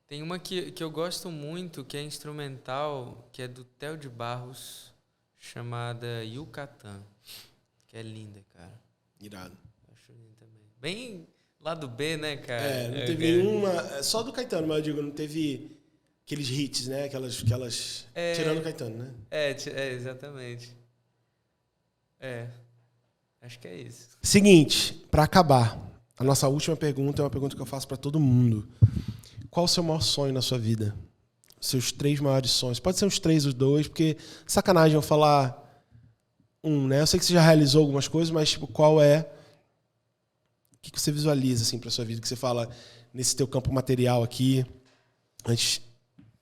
Tem uma que eu gosto muito, que é instrumental, que é do Theo de Barros, chamada Yucatán, que é linda, cara. Irado. Acho linda também. Bem lado B, né, cara? Não teve nenhuma... Só do Caetano, mas eu digo, não teve aqueles hits, né? Aquelas tirando o Caetano, né? Exatamente. Acho que é isso. Seguinte, para acabar, a nossa última pergunta é uma pergunta que eu faço para todo mundo. Qual o seu maior sonho na sua vida? Seus 3 maiores sonhos. Pode ser os 3, os 2, porque sacanagem eu falar né? Eu sei que você já realizou algumas coisas, mas tipo, qual é... O que você visualiza assim, para sua vida? Que você fala nesse teu campo material aqui, antes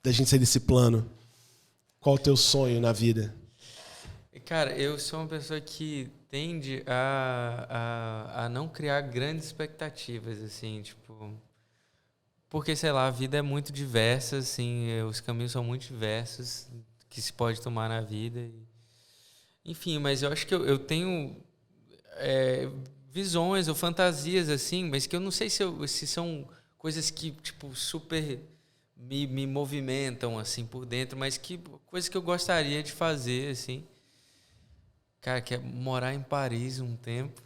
da gente sair desse plano. Qual o teu sonho na vida? Cara, eu sou uma pessoa que tende a não criar grandes expectativas, assim, tipo... Porque, sei lá, a vida é muito diversa, assim, os caminhos são muito diversos que se pode tomar na vida. Enfim, mas eu acho que eu tenho visões ou fantasias, assim, mas que eu não sei se são coisas que, tipo, super me movimentam, assim, por dentro, mas coisas que eu gostaria de fazer, assim. Cara, que é morar em Paris um tempo.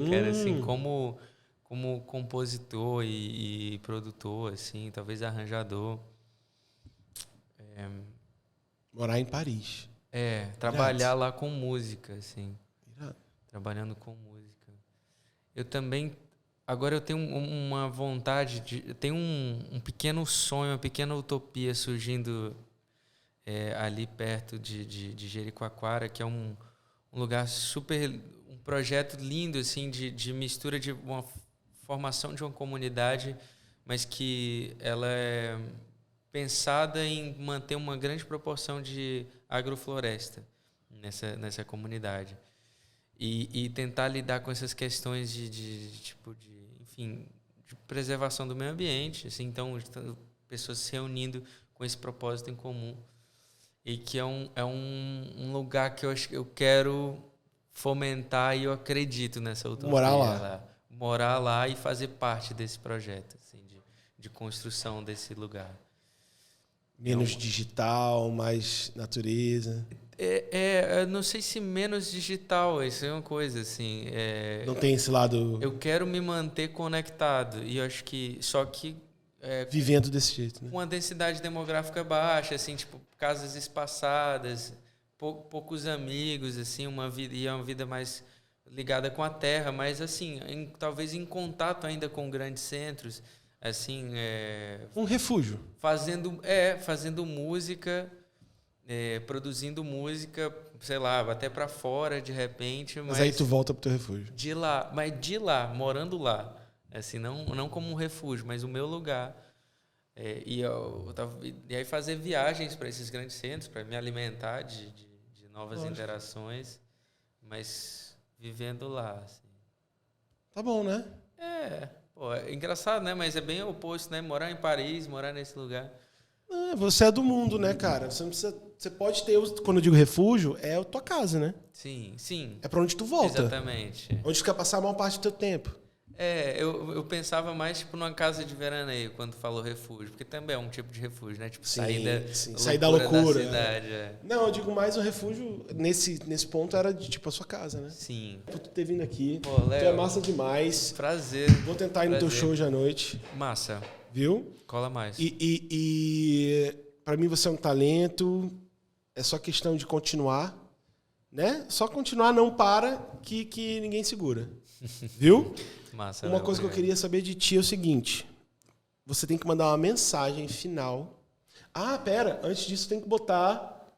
Quero, assim, como compositor e produtor, assim, talvez arranjador. Morar em Paris. Trabalhar lá com música, assim. Irado. Trabalhando com música. Eu também... Agora eu tenho uma vontade de... Tenho um pequeno sonho, uma pequena utopia surgindo ali perto de Jericoacoara, que é um lugar super... Um projeto lindo, assim, de mistura de uma formação de uma comunidade, mas que ela é pensada em manter uma grande proporção de agrofloresta nessa comunidade e tentar lidar com essas questões enfim, de preservação do meio ambiente, assim, então pessoas se reunindo com esse propósito em comum, e que é um lugar que eu quero fomentar, e eu acredito nessa utopia. Morar lá e fazer parte desse projeto, assim, de construção desse lugar. Menos digital, mais natureza. Eu não sei se menos digital, isso é uma coisa, assim. Não tem esse lado... Eu quero me manter conectado, e eu acho que... Só que... vivendo desse jeito, né? Com uma densidade demográfica baixa, assim, tipo, casas espaçadas, poucos amigos, assim, uma vida mais ligada com a terra, mas, assim, talvez em contato ainda com grandes centros, assim... Um refúgio. Fazendo música, produzindo música, sei lá, até para fora, de repente. Mas aí tu volta pro teu refúgio. De lá, morando lá. Assim, não como um refúgio, mas o meu lugar. E aí fazer viagens para esses grandes centros, para me alimentar de novas interações, mas vivendo lá. Assim. Tá bom, né? É engraçado, né? Mas é bem o oposto, né? Morar em Paris, morar nesse lugar. Você é do mundo, né, cara? Você não precisa... Você pode ter... Quando eu digo refúgio, é a tua casa, né? Sim. É pra onde tu volta. Exatamente. Onde tu quer passar a maior parte do teu tempo. Eu pensava mais, tipo, numa casa de veraneio, quando falou refúgio. Porque também é um tipo de refúgio, né? Tipo, sair da loucura. Da cidade, Não, eu digo mais o refúgio, nesse ponto, era de, tipo, a sua casa, né? Sim. Por tu ter vindo aqui. Pô, Léo, tu é massa demais. Prazer. Vou tentar ir no teu show hoje à noite. Massa. Viu? Cola mais. E pra mim você é um talento. É só questão de continuar, né? Só continuar, não para, que ninguém segura. Viu? Massa. Uma coisa que eu queria saber de ti é o seguinte. Você tem que mandar uma mensagem final. Pera. Antes disso tem que botar...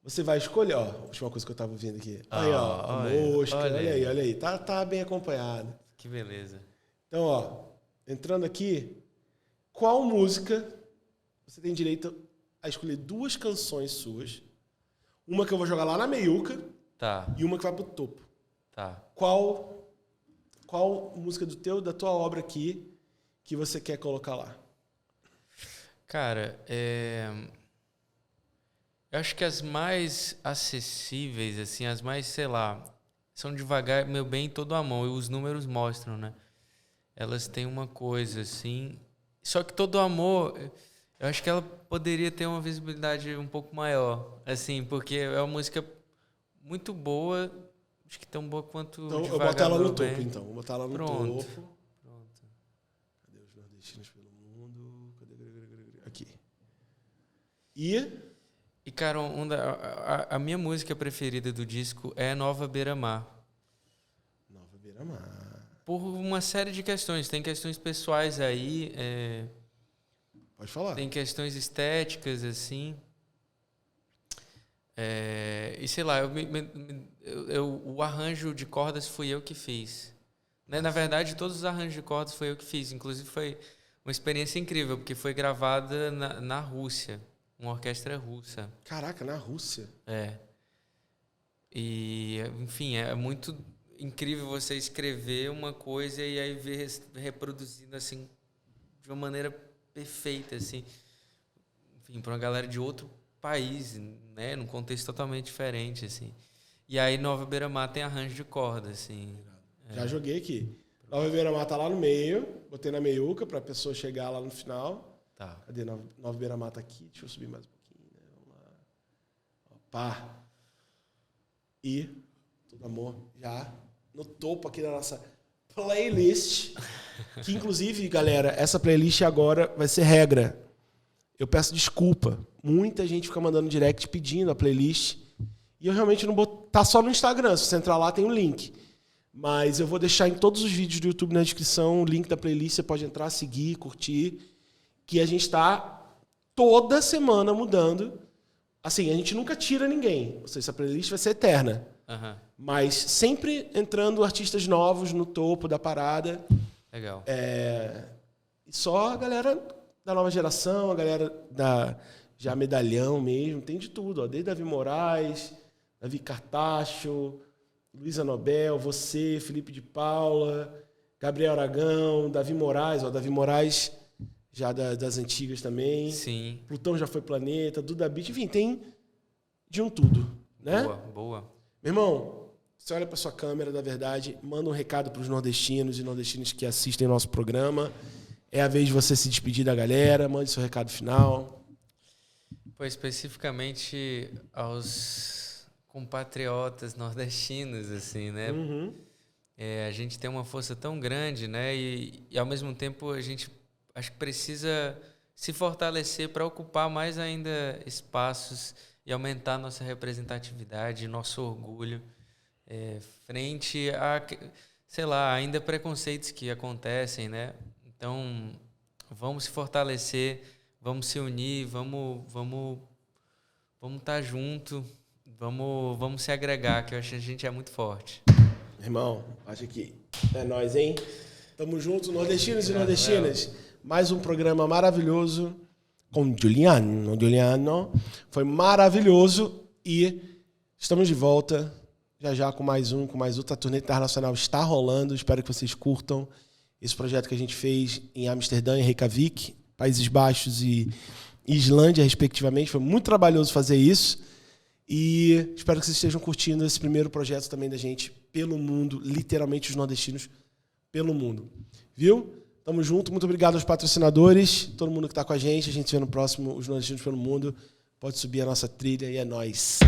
Você vai escolher, ó. A última coisa que eu tava vendo aqui. Aí, ó. A mosca. Olha aí. Tá bem acompanhado. Que beleza. Então, ó, entrando aqui, qual música você tem direito a escolher 2 canções suas? Uma que eu vou jogar lá na meiuca e uma que vai pro topo. Tá. Qual música da tua obra aqui que você quer colocar lá? Cara, eu acho que as mais acessíveis, assim, as mais, sei lá, são Devagar, Meu Bem e Todo Amor, e os números mostram, né? Elas têm uma coisa, assim... Só que Todo Amor, eu acho que ela poderia ter uma visibilidade um pouco maior, assim, porque é uma música muito boa, acho que tão boa quanto Então, Devagar, eu boto ela Meu no Bem. topo, então. Vou botar ela no Pronto. topo. Cadê os nordestinos pelo mundo? Aqui. E, cara, a minha música preferida do disco é Nova Beira-Mar. Nova Beira-Mar. Por uma série de questões. Tem questões pessoais aí. Pode falar. Tem questões estéticas, assim. E sei lá, o arranjo de cordas fui eu que fiz. Né? Na verdade, todos os arranjos de cordas foi eu que fiz. Inclusive, foi uma experiência incrível, porque foi gravada na Rússia. Uma orquestra russa. Caraca, na Rússia? E, enfim, é muito incrível você escrever uma coisa e aí ver reproduzindo assim de uma maneira perfeita, assim, enfim, para uma galera de outro país, né, num contexto totalmente diferente, assim. E aí Nova Beira-Mar tem arranjo de corda, assim. Já joguei aqui. Nova Beira-Mar tá lá no meio, botei na meiuca pra pessoa chegar lá no final. Tá. Cadê? Nova Beira-Mar tá aqui, deixa eu subir mais um pouquinho, né? Vamos lá. Opa! E Todo Amor já no topo aqui da nossa playlist. Que, inclusive, galera, essa playlist agora vai ser regra. Eu peço desculpa. Muita gente fica mandando direct pedindo a playlist. E eu realmente não vou... Tá só no Instagram. Se você entrar lá, tem um link. Mas eu vou deixar em todos os vídeos do YouTube na descrição o link da playlist. Você pode entrar, seguir, curtir. Que a gente está toda semana mudando. Assim, a gente nunca tira ninguém. Ou seja, essa playlist vai ser eterna. Uhum. Mas sempre entrando artistas novos no topo da parada. Legal. E só a galera da nova geração, a galera da já medalhão mesmo, tem de tudo. Ó. Desde Davi Moraes, Davi Cartacho, Luísa Nobel, você, Felipe de Paula, Gabriel Aragão, Davi Moraes. Ó, Davi Moraes já das antigas também. Sim. Plutão Já Foi Planeta, Duda Beat, enfim, tem de um tudo. Né? Boa. Meu irmão, você olha para sua câmera, da verdade, manda um recado para os nordestinos e nordestinas que assistem nosso programa. É a vez de você se despedir da galera, mande seu recado final. Pois, especificamente aos compatriotas nordestinos, assim, né? Uhum. A gente tem uma força tão grande, né? E ao mesmo tempo a gente acho que precisa se fortalecer para ocupar mais ainda espaços e aumentar nossa representatividade, nosso orgulho, frente a, sei lá, ainda preconceitos que acontecem, né? Então, vamos se fortalecer, vamos se unir, vamos estar junto, vamos se agregar, que eu acho que a gente é muito forte. Irmão, acho que é nóis, hein? Tamo junto, nordestinos e nordestinas. Mais um programa maravilhoso com Giuliano. Foi maravilhoso e estamos de volta já com mais outra. A turnê internacional está rolando. Espero que vocês curtam esse projeto que a gente fez em Amsterdã e Reykjavik, Países Baixos e Islândia, respectivamente. Foi muito trabalhoso fazer isso e espero que vocês estejam curtindo esse primeiro projeto também da gente pelo mundo, literalmente os nordestinos pelo mundo. Viu? Tamo junto, muito obrigado aos patrocinadores, todo mundo que está com a gente se vê no próximo Os Nordestinos pelo Mundo. Pode subir a nossa trilha e é nóis.